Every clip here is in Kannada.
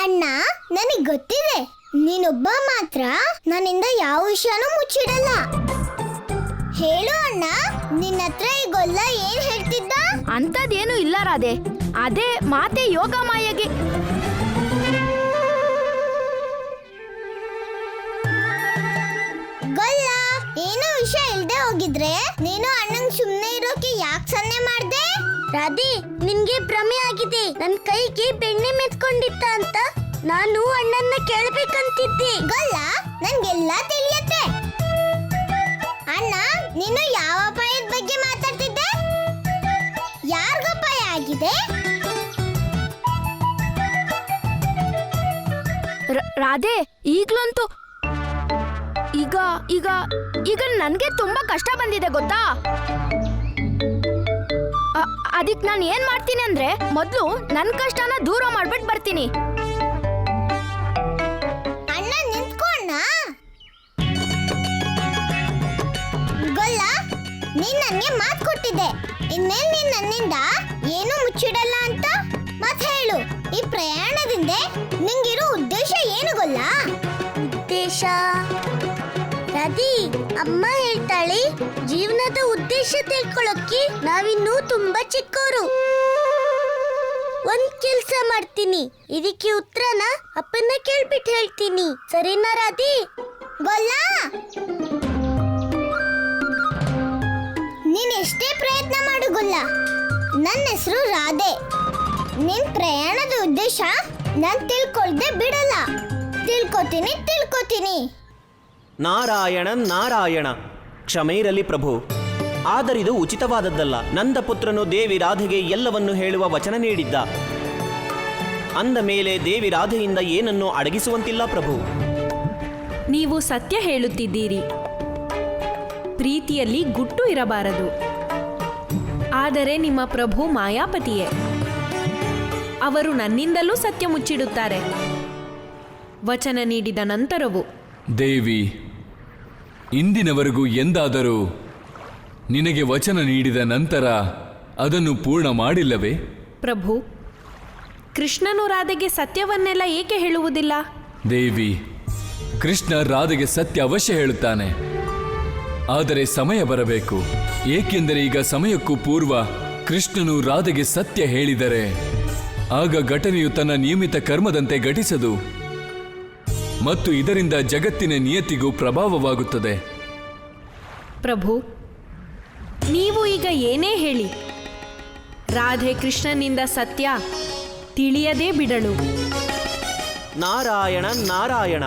ಅಣ್ಣ, ನನಗ್ ಗೊತ್ತಿದೆ, ನೀನೊಬ್ಬ ಮಾತ್ರ ನನ್ನಿಂದ ಯಾವ ವಿಷಯನೂ ಮುಚ್ಚಿಡಲ್ಲ. ಹೇಳು ಅಣ್ಣ, ನಿನ್ನ ಹತ್ರ ಈ ಗೊಲ್ಲ ಏನ್ ಹೇಳ್ತಿದ್ದ? ಅಂತದೇನು ಇಲ್ಲ ರಾಧೆ, ಅದೇ ಮಾತೆ ಯೋಗ ಮಾಯೆಗೆ. ಗೊಲ್ಲ, ಏನೋ ವಿಷಯ ಇಲ್ದೆ ಹೋಗಿದ್ರೆ ನೀನು ಅಣ್ಣಂಗ್ ಸುಮ್ನೆ ಇರೋಕೆ ಯಾಕೆ ಸನ್ನೆ ಮಾಡ್ದೆ? ರಾಧೆ, ನಿನ್ಗೆ ಭ್ರಮೆ ಆಗಿದೆ. ನನ್ ಕೈಗೆ ಬೆಣ್ಣೆ ಮೆತ್ಕೊಂಡಿತ್ತ ಅಂತ ನಾನು ಅಣ್ಣನ್ನ ಕೇಳ್ಬೇಕಂತಿದ್ದೆ. ಗೊಲ್ಲ, ನನ್ಗೆಲ್ಲ ತಿಳಿಯತ್ತೆ. ಅಣ್ಣ, ನೀನು ಯಾವ ಅಪಾಯದ ಬಗ್ಗೆ ಮಾತಾಡ್ತಿದ್ದೆ? ಯಾರಿಗಪಾಯ ಆಗಿದೆ? ರಾಧೆ, ಈಗ್ಲಂತೂ ಈಗ ಈಗ ಈಗ ನನ್ಗೆ ತುಂಬಾ ಕಷ್ಟ ಬಂದಿದೆ ಗೊತ್ತಾ. ಅದಕ್ಕೆ ನಾನು ಏನ್ ಮಾಡ್ತೀನಿ ಅಂದ್ರೆ, ಮೊದ್ಲು ನನ್ ಕಷ್ಟನ ದೂರ ಮಾಡ್ಬಿಟ್ಟು ಬರ್ತೀನಿ. ಅಣ್ಣ, ನಿಂತ್ಕೋ ಅಣ್ಣ. ಗೊಲ್ಲ, ನೀನ್ ನನ್ಗೆ ಮಾತು ಕೊಟ್ಟಿದ್ದೆ, ಇನ್ಮೇಲೆ ನೀನ್ ನನ್ನಿಂದ ಏನು ಮುಚ್ಚಿಡಲ್ಲ ಅಂತ. ಮತ್ ಹೇಳು, ಈ ಪ್ರಯಾಣದಿಂದ ನಿಂಗಿರೋ ಉದ್ದೇಶ ಏನು ಗೊಲ್ಲ? ಉದ್ದೇಶ? ರಾಧೆ, ಅಮ್ಮ ಹೇಳ್ತಾಳೆ, ಜೀವನದ ಉದ್ದೇಶ ತಿಳ್ಕೊಳ್ಳೋಕೆ ನಾವಿನ್ನೂ ತುಂಬಾ ಚಿಕ್ಕವರು. ಒಂದ್ ಕೆಲ್ಸ ಮಾಡ್ತೀನಿ, ಇದಕ್ಕೆ ಉತ್ತರನ ಅಪ್ಪನ ಕೇಳ್ಬಿಟ್ಟು ಹೇಳ್ತೀನಿ. ಸರಿನಾ ರಾಧೆ? ಗೊಲ್ಲ, ನೀನ್ ಎಷ್ಟೇ ಪ್ರಯತ್ನ ಮಾಡು ಗೊಲ್ಲ, ನನ್ನ ಹೆಸರು ರಾಧೆ. ನಿನ್ ಪ್ರಯಾಣದ ಉದ್ದೇಶ ನಾನ್ ತಿಳ್ಕೊಳ್ದೆ ಬಿಡಲ್ಲ. ತಿಳ್ಕೊತೀನಿ. ನಾರಾಯಣ ನಾರಾಯಣ, ಕ್ಷಮೆ ಇರಲಿ ಪ್ರಭು, ಆದರಿದು ಉಚಿತವಾದದ್ದಲ್ಲ. ನಂದ ಪುತ್ರನು ದೇವಿ ರಾಧೆಗೆ ಎಲ್ಲವನ್ನು ಹೇಳುವ ವಚನ ನೀಡಿದ್ದ. ಅಂದ ಮೇಲೆ ದೇವಿ ರಾಧೆಯಿಂದ ಏನನ್ನು ಅಡಗಿಸುವಂತಿಲ್ಲ ಪ್ರಭು. ನೀವು ಸತ್ಯ ಹೇಳುತ್ತಿದ್ದೀರಿ. ಪ್ರೀತಿಯಲ್ಲಿ ಗುಟ್ಟು ಇರಬಾರದು. ಆದರೆ ನಿಮ್ಮ ಪ್ರಭು ಮಾಯಾಪತಿಯೇ. ಅವರು ನನ್ನಿಂದಲೂ ಸತ್ಯ ಮುಚ್ಚಿಡುತ್ತಾರೆ, ವಚನ ನೀಡಿದ ನಂತರವೂ. ದೇವಿ, ಇಂದಿನವರೆಗೂ ಎಂದಾದರೂ ನಿನಗೆ ವಚನ ನೀಡಿದ ನಂತರ ಅದನ್ನು ಪೂರ್ಣ ಮಾಡಿಲ್ಲವೇ? ಪ್ರಭು, ಕೃಷ್ಣನು ರಾಧೆಗೆ ಸತ್ಯವನ್ನೆಲ್ಲ ಏಕೆ ಹೇಳುವುದಿಲ್ಲ? ದೇವಿ, ಕೃಷ್ಣ ರಾಧೆಗೆ ಸತ್ಯ ಅವಶ್ಯ ಹೇಳುತ್ತಾನೆ, ಆದರೆ ಸಮಯ ಬರಬೇಕು. ಏಕೆಂದರೆ ಈಗ ಸಮಯಕ್ಕೂ ಪೂರ್ವ ಕೃಷ್ಣನು ರಾಧೆಗೆ ಸತ್ಯ ಹೇಳಿದರೆ ಆಗ ಘಟನೆಯು ತನ್ನ ನಿಯಮಿತ ಕರ್ಮದಂತೆ ಘಟಿಸದು ಮತ್ತು ಇದರಿಂದ ಜಗತ್ತಿನ ನಿಯತಿಗೂ ಪ್ರಭಾವವಾಗುತ್ತದೆ. ಪ್ರಭು, ನೀವು ಈಗ ಏನೇ ಹೇಳಿ, ರಾಧೆ ಕೃಷ್ಣನಿಂದ ಸತ್ಯ ತಿಳಿಯದೇ ಬಿಡಳು. ನಾರಾಯಣ ನಾರಾಯಣ.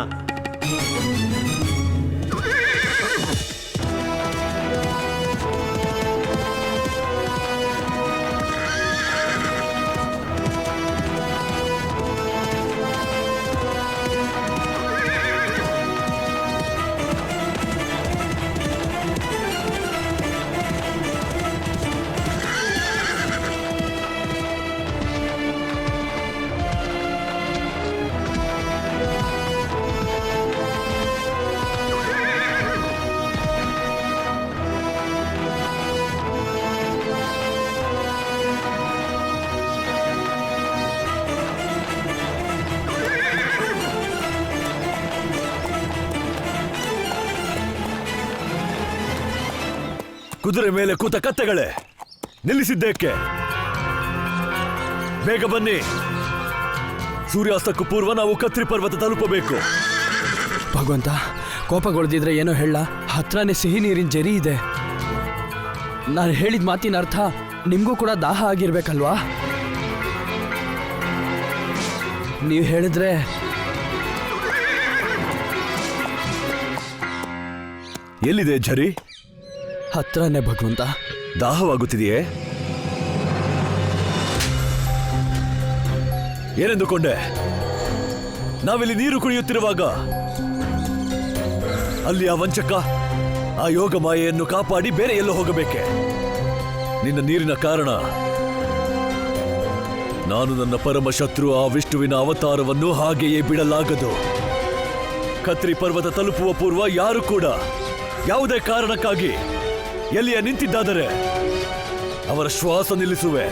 ಕುದುರೆ ಮೇಲೆ ಕೂತ ಕತ್ತೆಗಳೇ, ನಿಲ್ಲಿಸಿದ್ದೇಕೆ? ಬೇಗ ಬನ್ನಿ. ಸೂರ್ಯಾಸ್ತಕ್ಕೂ ಪೂರ್ವ ನಾವು ಕತ್ರಿ ಪರ್ವತ ತಲುಪಬೇಕು. ಭಗವಂತ, ಕೋಪಗೊಳ್ದಿದ್ರೆ ಏನೋ ಹೇಳ. ಹತ್ರನೇ ಸಿಹಿ ನೀರಿನ ಜರಿ ಇದೆ. ನಾನು ಹೇಳಿದ ಮಾತಿನ ಅರ್ಥ ನಿಮ್ಗೂ ಕೂಡ ದಾಹ ಆಗಿರ್ಬೇಕಲ್ವಾ? ನೀವು ಹೇಳಿದ್ರೆ ಎಲ್ಲಿದೆ ಝರಿ? ಹತ್ರನೇ ಭಗವಂತ. ದಾಹವಾಗುತ್ತಿದೆಯೇ? ಏನೆಂದುಕೊಂಡೆ? ನಾವಿಲ್ಲಿ ನೀರು ಕುಡಿಯುತ್ತಿರುವಾಗ ಅಲ್ಲಿ ಆ ವಂಚಕ, ಆ ಯೋಗ ಮಾಯೆಯನ್ನು ಕಾಪಾಡಿ ಬೇರೆ ಎಲ್ಲೋ ಹೋಗಬೇಕೆ? ನಿನ್ನ ನೀರಿನ ಕಾರಣ ನಾನು ನನ್ನ ಪರಮ ಶತ್ರು ಆ ವಿಷ್ಣುವಿನ ಅವತಾರವನ್ನು ಹಾಗೆಯೇ ಬಿಡಲಾಗದು. ಕತ್ರಿ ಪರ್ವತ ತಲುಪುವ ಪೂರ್ವ ಯಾರು ಕೂಡ ಯಾವುದೇ ಕಾರಣಕ್ಕಾಗಿ ಎಲ್ಲಿಯ ನಿಂತಿದ್ದಾದರೆ ಅವರ ಶ್ವಾಸ ನಿಲ್ಲಿಸುವೆ.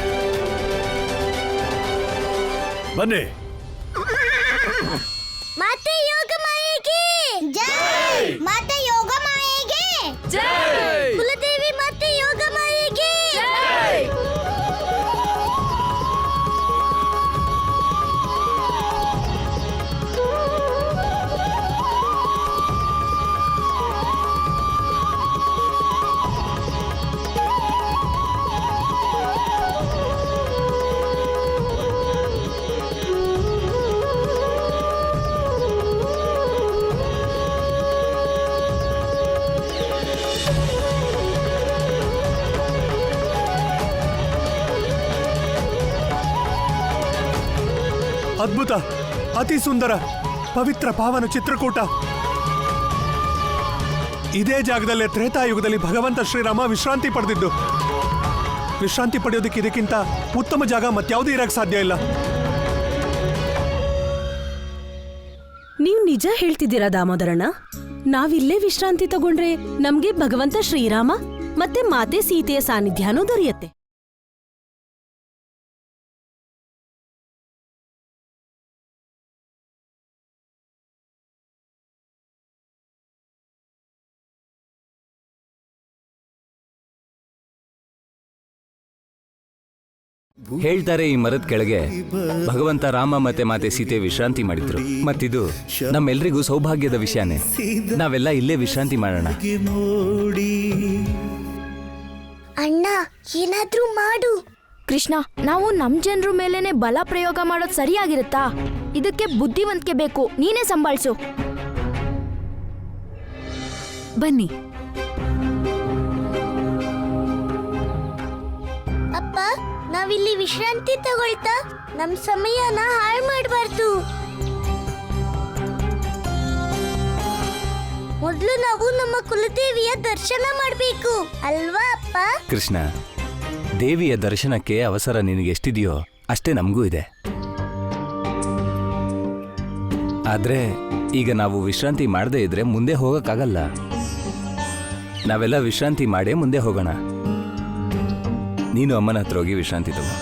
ಬನ್ನಿ. ಅದ್ಭುತ, ಅತಿ ಸುಂದರ, ಪವಿತ್ರ ಪಾವನ ಚಿತ್ರಕೂಟ. ಇದೇ ಜಾಗದಲ್ಲೇ ತ್ರೇತಾಯುಗದಲ್ಲಿ ಭಗವಂತ ಶ್ರೀರಾಮ ವಿಶ್ರಾಂತಿ ಪಡೆದಿದ್ದು. ವಿಶ್ರಾಂತಿ ಪಡೆಯೋದಕ್ಕೆ ಇದಕ್ಕಿಂತ ಉತ್ತಮ ಜಾಗ ಮತ್ಯಾವುದೂ ಇರಕ್ಕೆ ಸಾಧ್ಯ ಇಲ್ಲ. ನೀವು ನಿಜ ಹೇಳ್ತಿದ್ದೀರಾ ದಾಮೋದರಣ್ಣ? ನಾವಿಲ್ಲೇ ವಿಶ್ರಾಂತಿ ತಗೊಂಡ್ರೆ ನಮ್ಗೆ ಭಗವಂತ ಶ್ರೀರಾಮ ಮತ್ತೆ ಮಾತೆ ಸೀತೆಯ ಸಾನ್ನಿಧ್ಯನೂ ದೊರೆಯುತ್ತೆ. ಹೇಳ್ತಾರೆ ಈ ಮರದ ಕೆಳಗೆ ಭಗವಂತ ರಾಮ ಮತ್ತೆ ಮಾತೆ ಸೀತೆ ವಿಶ್ರಾಂತಿ ಮಾಡಿದ್ರು. ಮತ್ತಿದು ನಮ್ಮೆಲ್ರಿಗೂ ಸೌಭಾಗ್ಯದ ವಿಷಯನೇ. ನಾವೆಲ್ಲ ಇಲ್ಲೇ ವಿಶ್ರಾಂತಿ ಮಾಡೋಣ. ಅಣ್ಣ, ಏನಾದ್ರೂ ಮಾಡು. ಕೃಷ್ಣ, ನಾವು ನಮ್ ಜನರ ಮೇಲೇನೆ ಬಲ ಪ್ರಯೋಗ ಮಾಡೋದು ಸರಿಯಾಗಿರುತ್ತಾ? ಇದಕ್ಕೆ ಬುದ್ಧಿವಂತಿಕೆ ಬೇಕು. ನೀನೇ ಸಂಭಾಳಿಸು. ಬನ್ನಿ. ಅಪ್ಪ, ನಾವಿಲ್ಲಿ ವಿಶ್ರಾಂತಿ ತಗೊಳ್ತಾ ನಮ್ ಸಮಯನ ಹಾಳು ಮಾಡಬಾರ್ದು. ಮೊದಲು ನಾವು ನಮ್ಮ ಕುಲದೇವಿಯ ದರ್ಶನ ಮಾಡಬೇಕು ಅಲ್ವಾ ಅಪ್ಪ? ಕೃಷ್ಣ, ದೇವಿಯ ದರ್ಶನಕ್ಕೆ ಅವಸರ ನಿನಗೆ ಎಷ್ಟಿದೆಯೋ ಅಷ್ಟೇ ನಮಗೂ ಇದೆ. ಆದ್ರೆ ಈಗ ನಾವು ವಿಶ್ರಾಂತಿ ಮಾಡದೇ ಇದ್ರೆ ಮುಂದೆ ಹೋಗಕ್ಕಾಗಲ್ಲ. ನಾವೆಲ್ಲ ವಿಶ್ರಾಂತಿ ಮಾಡೇ ಮುಂದೆ ಹೋಗೋಣ. ನೀನು ಅಮ್ಮನ ಹತ್ರ ಹೋಗಿ ವಿಶ್ರಾಂತಿ ತಗೋ.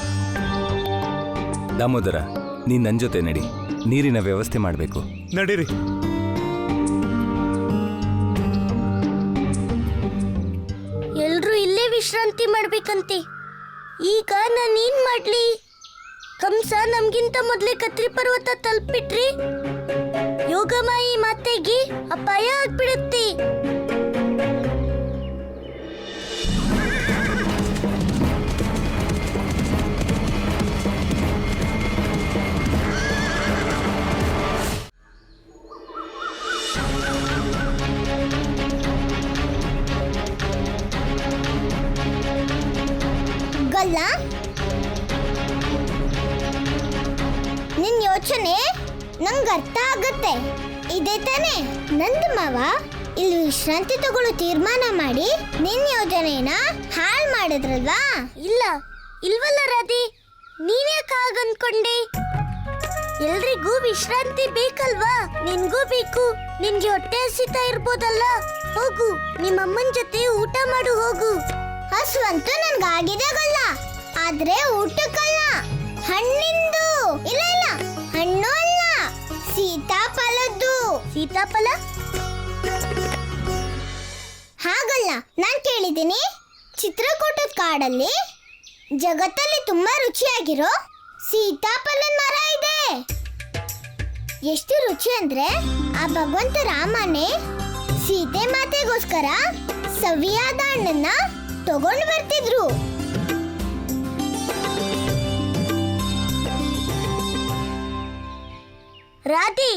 ದಾಮೋದರ, ನೀನ್ ನನ್ನ ಜೊತೆ ನಡಿ. ನೀರಿನ ವ್ಯವಸ್ಥೆ ಮಾಡಬೇಕು. ನಡೀರಿ. ಎಲ್ರೂ ಇಲ್ಲೇ ವಿಶ್ರಾಂತಿ ಮಾಡ್ಬೇಕಂತೆ. ಈಗ ನಾನೇನ್ ಮಾಡ್ಲಿ? ಕಂಸ ನಮ್ಗಿಂತ ಮೊದ್ಲೇ ಕತ್ರಿ ಪರ್ವತ ತಲುಪಿಟ್ರಿ ಯೋಗಮಾಯಿ ಮಾತೆಗೆ ಅಪಾಯ ಆಗ್ಬಿಡುತ್ತೆ. ಗಲ್ಲ, ನಿನ್ ಯೋಚನೆ ನಂಗೆ ಅರ್ಥ ಆಗತ್ತೆ. ಇದೇ ತಾನೇ ನಂದ ಮಾವ ಇಲ್ಲಿ ವಿಶ್ರಾಂತಿ ತಗೊಳ್ಳೋ ತೀರ್ಮಾನ ಮಾಡಿ ನಿನ್ ಯೋಜನೆನ ಹಾಳು ಮಾಡಿದ್ರಲ್ವಾ? ಇಲ್ವಲ್ಲ ರಾಧೆ, ನೀವ್ಯಾಕೆ ಹಾಗನ್ಕೊಂಡೆ? ಎಲ್ರಿಗೂ ವಿಶ್ರಾಂತಿ ಬೇಕಲ್ವಾ? ನಿನ್ಗೂ ಬೇಕು. ನಿನ್ಗೆ ಹೊಟ್ಟೆ ಹಸಿತಾ ಇರ್ಬೋದಲ್ಲ. ಹೋಗು, ನಿಮ್ಮಮ್ಮನ ಜೊತೆ ಊಟ ಮಾಡು ಹೋಗು. ಹಸುವಂತೂ ನನ್ಗಾಗಿದೆ ಗಲ್ಲ, ಆದ್ರೆ ಊಟಕ್ಕಲ್ಲ, ಹಣ್ಣಿಂದು. ಇಲ್ಲ ಇಲ್ಲ, ಹಣ್ಣು ಅಲ್ಲ, ಸೀತಾಫಲದ್ದು. ಸೀತಾಫಲ? ಹಾಗಲ್ಲ, ನಾನ್ ಕೇಳಿದ್ದೀನಿ, ಚಿತ್ರಕೂಟದ ಕಾಡಲ್ಲಿ ಜಗತ್ತಲ್ಲಿ ತುಂಬಾ ರುಚಿಯಾಗಿರೋ ಸೀತಾಫಲದ ಮರ ಇದೆ. ಎಷ್ಟು ರುಚಿ ಅಂದ್ರೆ ಆ ಭಗವಂತ ರಾಮನೇ ಸೀತೆ ಮಾತೆಗೋಸ್ಕರ ಸವಿಯಾದ ಹಣ್ಣನ್ನ ತಗೊಂಡು ಬರ್ತಿದ್ರು. ರಾಧೆ,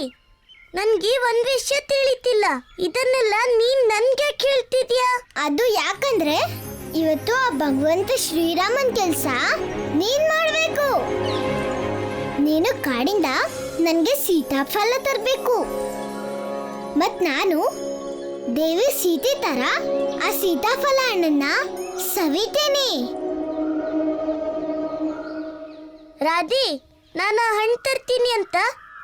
ನನ್ಗೆ ಒಂದ್ ವಿಷಯ ತಿಳಿತಿಲ್ಲ. ಇದನ್ನೆಲ್ಲ ನೀನ್ ನನ್ಗೆ ಕೇಳ್ತಿದ್ಯಾ? ಅದು ಯಾಕಂದ್ರೆ ಇವತ್ತು ಆ ಭಗವಂತ ಶ್ರೀರಾಮನ್ ಕೆಲ್ಸ ನೀನ್ ಮಾಡ್ಬೇಕು. ನೀನು ಕಾಡಿಂದ ನನ್ಗೆ ಸೀತಾಫಲ ತರ್ಬೇಕು. ಮತ್ ನಾನು ದೇವಿ ಸೀತೆ ತರ ಆ ಸೀತಾಫಲ ಹಣ್ಣನ್ನ ಸವಿತೇನೆ. ರಾಧೆ, ನಾನು ಹಣ್ಣು ತರ್ತೀನಿ ಅಂತ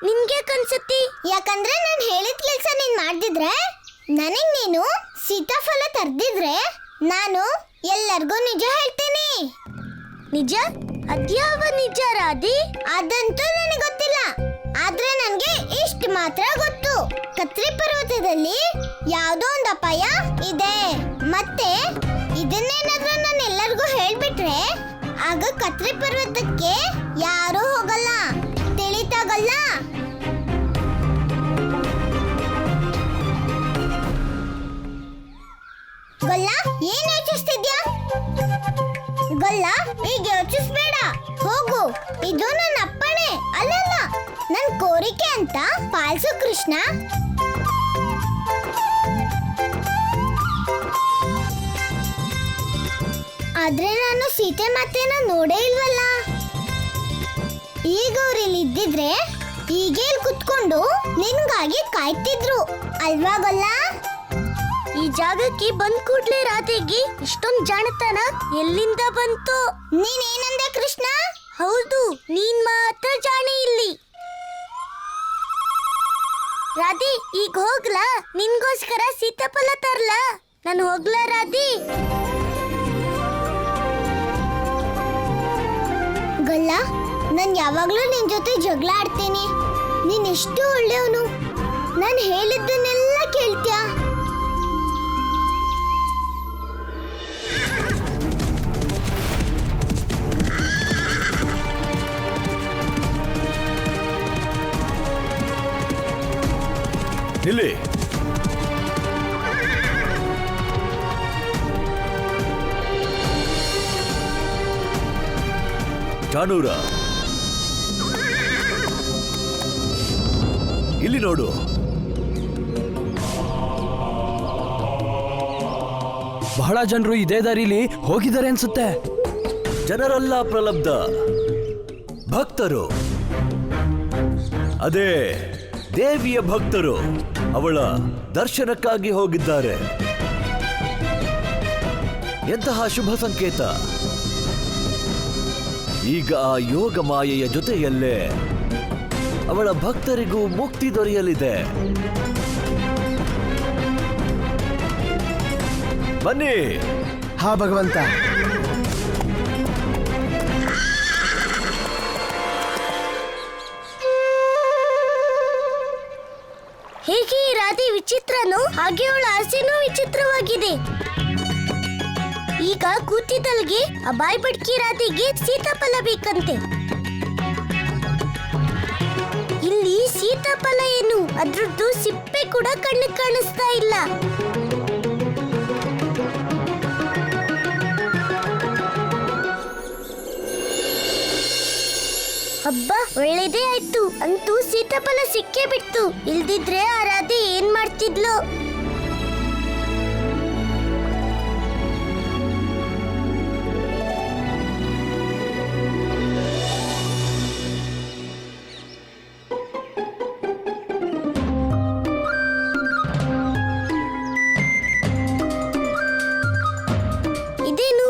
ನಿನ್ಗೆ ಕನ್ಸುತ್ತಿ? ಯಾಕಂದ್ರೆ ನಾನು ಹೇಳಿದ ಕೆಲಸ ನೀನ್ ಮಾಡ್ದಿದ್ರೆ, ನನಗ್ ನೀನು ಸೀತಾಫಲ ತರ್ದಿದ್ರೆ ನಾನು ಎಲ್ಲರಿಗೂ ನಿಜ ಹೇಳ್ತೀನಿ. ನಿಜ? ಅದ್ಯಾವ ನಿಜ ರಾಧೆ? ಅದಂತೂ ನನಗೆ ಗೊತ್ತಿಲ್ಲ, ಆದ್ರೆ ನನ್ಗೆ ಇಷ್ಟು ಮಾತ್ರ ಗೊತ್ತು. ಕತ್ರಿ ಪರ್ವತದಲ್ಲಿ ಯಾವುದೋ ಒಂದು ಅಪಾಯ ಇದೆ. ಮತ್ತೆ ಇದನ್ನೇನಾದ್ರೂ ನಾನು ಎಲ್ಲರಿಗೂ ಹೇಳ್ಬಿಟ್ರೆ ಆಗ ಕತ್ರಿ ಪರ್ವತಕ್ಕೆ ಯಾರೂ ಹೋಗಲ್ಲ. ತಿಳಿತಾಗಲ್ಲ? ಗೊಲ್ಲ, ಏನ್ ಯೋಚಿಸ್ತಿದ್ಯಾ? ಗೊಲ್ಲ, ಈಗ ಯೋಚಿಸ್ಬೇಡ, ಹೋಗು. ಇದು ನನ್ನ ಅಪ್ಪಣೆ ಅಲ್ಲಲ್ಲ, ನನ್ ಕೋರಿಕೆ ಅಂತ ಪಾಲ್ಸು ಕೃಷ್ಣ. ಆದ್ರೆ ನಾನು ಸೀತೆ ಮಾತೆನ ನೋಡೇ ಇಲ್ವಲ್ಲ. ಈಗ ಅವ್ರು ಇಲ್ಲಿ ಇದ್ದಿದ್ರೆ ಹೀಗೆ ಇಲ್ಲಿ ಕುತ್ಕೊಂಡು ನಿನ್ಗಾಗಿ ಕಾಯ್ತಿದ್ರು ಅಲ್ವಾ ಗೊಲ್ಲ? ಈ ಜಾಗಕ್ಕೆ ಬಂದ್ ಕೂಡ್ಲೆ ರಾಧೆಗೆ ಇಷ್ಟೊಂದ್ ಜಾಣತನ ಎಲ್ಲಿಂದ ಬಂತು? ನೀನೇನಂದೆ ಕೃಷ್ಣ? ಹೌದು, ನೀನ್ ಮಾತ್ರ ಜಾಣೆ ಇಲ್ಲಿ. ರಾಧೆ, ಈಗ ಹೋಗ್ಲಾ? ನಿನ್ಗೋಸ್ಕರ ಸೀತಾಫಲ ತರ್ಲಾ? ನಾನು ಹೋಗ್ಲಾ ರಾಧೆ? ಗೊಲ್ಲ, ನಾನ್ ಯಾವಾಗ್ಲೂ ನಿನ್ ಜೊತೆ ಜಗಳ ಆಡ್ತೇನೆ. ನೀನ್ ಎಷ್ಟು ಒಳ್ಳೆಯವನು. ನಾನು ಹೇಳಿದ್ದನ್ನೆಲ್ಲ ಕೇಳ್ತ್ಯಾ? ನಿಲ್ಲಿ. ಚಾಣೂರ, ಇಲ್ಲಿ ನೋಡು. ಬಹಳ ಜನರು ಇದೇ ದಾರಿಲಿ ಹೋಗಿದ್ದಾರೆ ಅನ್ಸುತ್ತೆ. ಜನರಲ್ಲ ಪ್ರಲಬ್ಧ, ಭಕ್ತರು. ಅದೇ ದೇವಿಯ ಭಕ್ತರು ಅವಳ ದರ್ಶನಕ್ಕಾಗಿ ಹೋಗಿದ್ದಾರೆ. ಎಂತಹ ಶುಭ ಸಂಕೇತ. ಈಗ ಆ ಯೋಗ ಮಾಯೆಯ ಜೊತೆಯಲ್ಲೇ ಅವಳ ಭಕ್ತರಿಗೂ ಮುಕ್ತಿ ದೊರೆಯಲಿದೆ. ಬನ್ನಿ. ಹಾ ಭಗವಂತ. ಹೇಗೆ ಈ ರಾಧೆ ವಿಚಿತ್ರನೋ ಹಾಗೆ ಅವಳ ಆಸೆನೂ ವಿಚಿತ್ರವಾಗಿದೆ. ಈಗ ಕೂತಿದ್ದಲ್ಗೆ ಆ ಬಾಯ್ ಬಡ್ಕಿ ರಾಧೆಗೆ ಸೀತಾಫಲ ಬೇಕಂತೆ. ಇಲ್ಲಿ ಸೀತಾಫಲ ಏನು, ಅದ್ರದ್ದು ಸಿಪ್ಪೆ ಕೂಡ ಕಣ್ಣಿಗೆ ಕಾಣಿಸ್ತಾ ಇಲ್ಲ. ಹಬ್ಬ, ಒಳ್ಳೇದೇ ಆಯ್ತು. ಅಂತೂ ಸೀತಾಫಲ ಸಿಕ್ಕೇ ಬಿಡ್ತು. ಇಲ್ದಿದ್ರೆ ಆ ರಾಧೆ ಏನ್ ಮಾಡ್ತಿದ್ಲು? ಇದೇನು,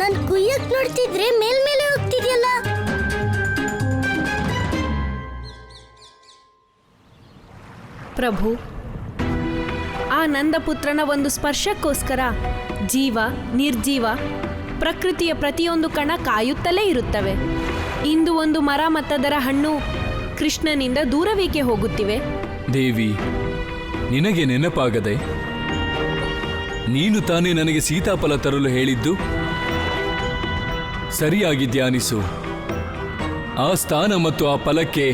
ನಾನ್ ಕುಯ್ಯಕ್ ನೋಡ್ತಿದ್ರೆ ಮೇಲ್ಮೇಲೆ ಹೋಗ್ತಿದ್ಯಲ್ಲ. ಪ್ರಭು, ಆ ನಂದಪುತ್ರನ ಒಂದು ಸ್ಪರ್ಶಕ್ಕೋಸ್ಕರ ಜೀವ, ನಿರ್ಜೀವ, ಪ್ರಕೃತಿಯ ಪ್ರತಿಯೊಂದು ಕಣ ಕಾಯುತ್ತಲೇ ಇರುತ್ತವೆ. ಇಂದು ಒಂದು ಮರ ಮತ್ತದರ ಹಣ್ಣು ಕೃಷ್ಣನಿಂದ ದೂರವೇಕೆ ಹೋಗುತ್ತಿವೆ? ದೇವಿ, ನಿನಗೆ ನೆನಪಾಗದೆ ನೀನು ತಾನೇ ನನಗೆ ಸೀತಾಫಲ ತರಲು ಹೇಳಿದ್ದು? ಸರಿಯಾಗಿ ಧ್ಯಾನಿಸು. ಆ ಸ್ಥಾನ ಮತ್ತು ಆ ಫಲಕ್ಕೆ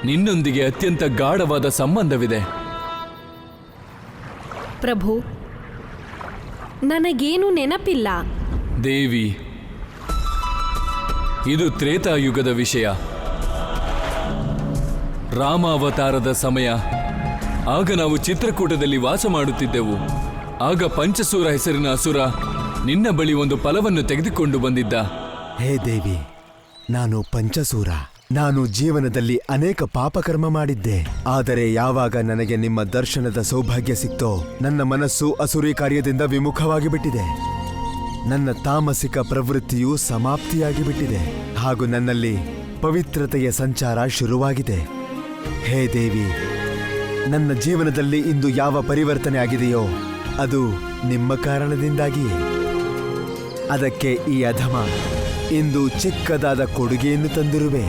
ನಿನ್ನೊಂದಿಗೆ ಅತ್ಯಂತ ಗಾಢವಾದ ಸಂಬಂಧವಿದೆ. ಪ್ರಭು, ನನಗೇನು ನೆನಪಿಲ್ಲ. ದೇವಿ, ಇದು ತ್ರೇತಾಯುಗದ ವಿಷಯ. ರಾಮಾವತಾರದ ಸಮಯ. ಆಗ ನಾವು ಚಿತ್ರಕೂಟದಲ್ಲಿ ವಾಸ ಮಾಡುತ್ತಿದ್ದೆವು. ಆಗ ಪಂಚಸೂರ ಹೆಸರಿನ ಅಸುರ ನಿನ್ನ ಬಳಿ ಒಂದು ಫಲವನ್ನು ತೆಗೆದುಕೊಂಡು ಬಂದಿದ್ದ. ಹೇ ದೇವಿ, ನಾನು ಪಂಚಸೂರ. ನಾನು ಜೀವನದಲ್ಲಿ ಅನೇಕ ಪಾಪಕರ್ಮ ಮಾಡಿದ್ದೆ. ಆದರೆ ಯಾವಾಗ ನನಗೆ ನಿಮ್ಮ ದರ್ಶನದ ಸೌಭಾಗ್ಯ ಸಿಕ್ತೋ ನನ್ನ ಮನಸ್ಸು ಅಸುರಿ ಕಾರ್ಯದಿಂದ ವಿಮುಖವಾಗಿ ಬಿಟ್ಟಿದೆ. ನನ್ನ ತಾಮಸಿಕ ಪ್ರವೃತ್ತಿಯು ಸಮಾಪ್ತಿಯಾಗಿ ಬಿಟ್ಟಿದೆ ಹಾಗೂ ನನ್ನಲ್ಲಿ ಪವಿತ್ರತೆಯ ಸಂಚಾರ ಶುರುವಾಗಿದೆ. ಹೇ ದೇವಿ, ನನ್ನ ಜೀವನದಲ್ಲಿ ಇಂದು ಯಾವ ಪರಿವರ್ತನೆ ಆಗಿದೆಯೋ ಅದು ನಿಮ್ಮ ಕಾರಣದಿಂದಾಗಿಯೇ. ಅದಕ್ಕೆ ಈ ಅಧಮ ಇಂದು ಚಿಕ್ಕದಾದ ಕೊಡುಗೆಯನ್ನು ತಂದಿರುವೆ.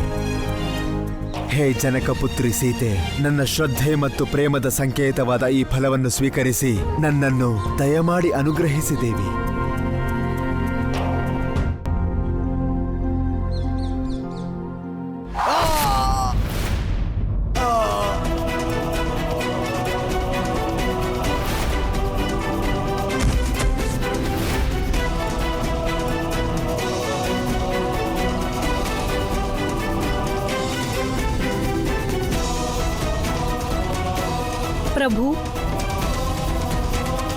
ಹೇ ಜನಕಪುತ್ರಿ ಸೀತೆ, ನನ್ನ ಶ್ರದ್ಧೆ ಮತ್ತು ಪ್ರೇಮದ ಸಂಕೇತವಾದ ಈ ಫಲವನ್ನು ಸ್ವೀಕರಿಸಿ ನನ್ನನ್ನು ದಯಮಾಡಿ ಅನುಗ್ರಹಿಸಿ ದೇವಿ. ಪ್ರಭು,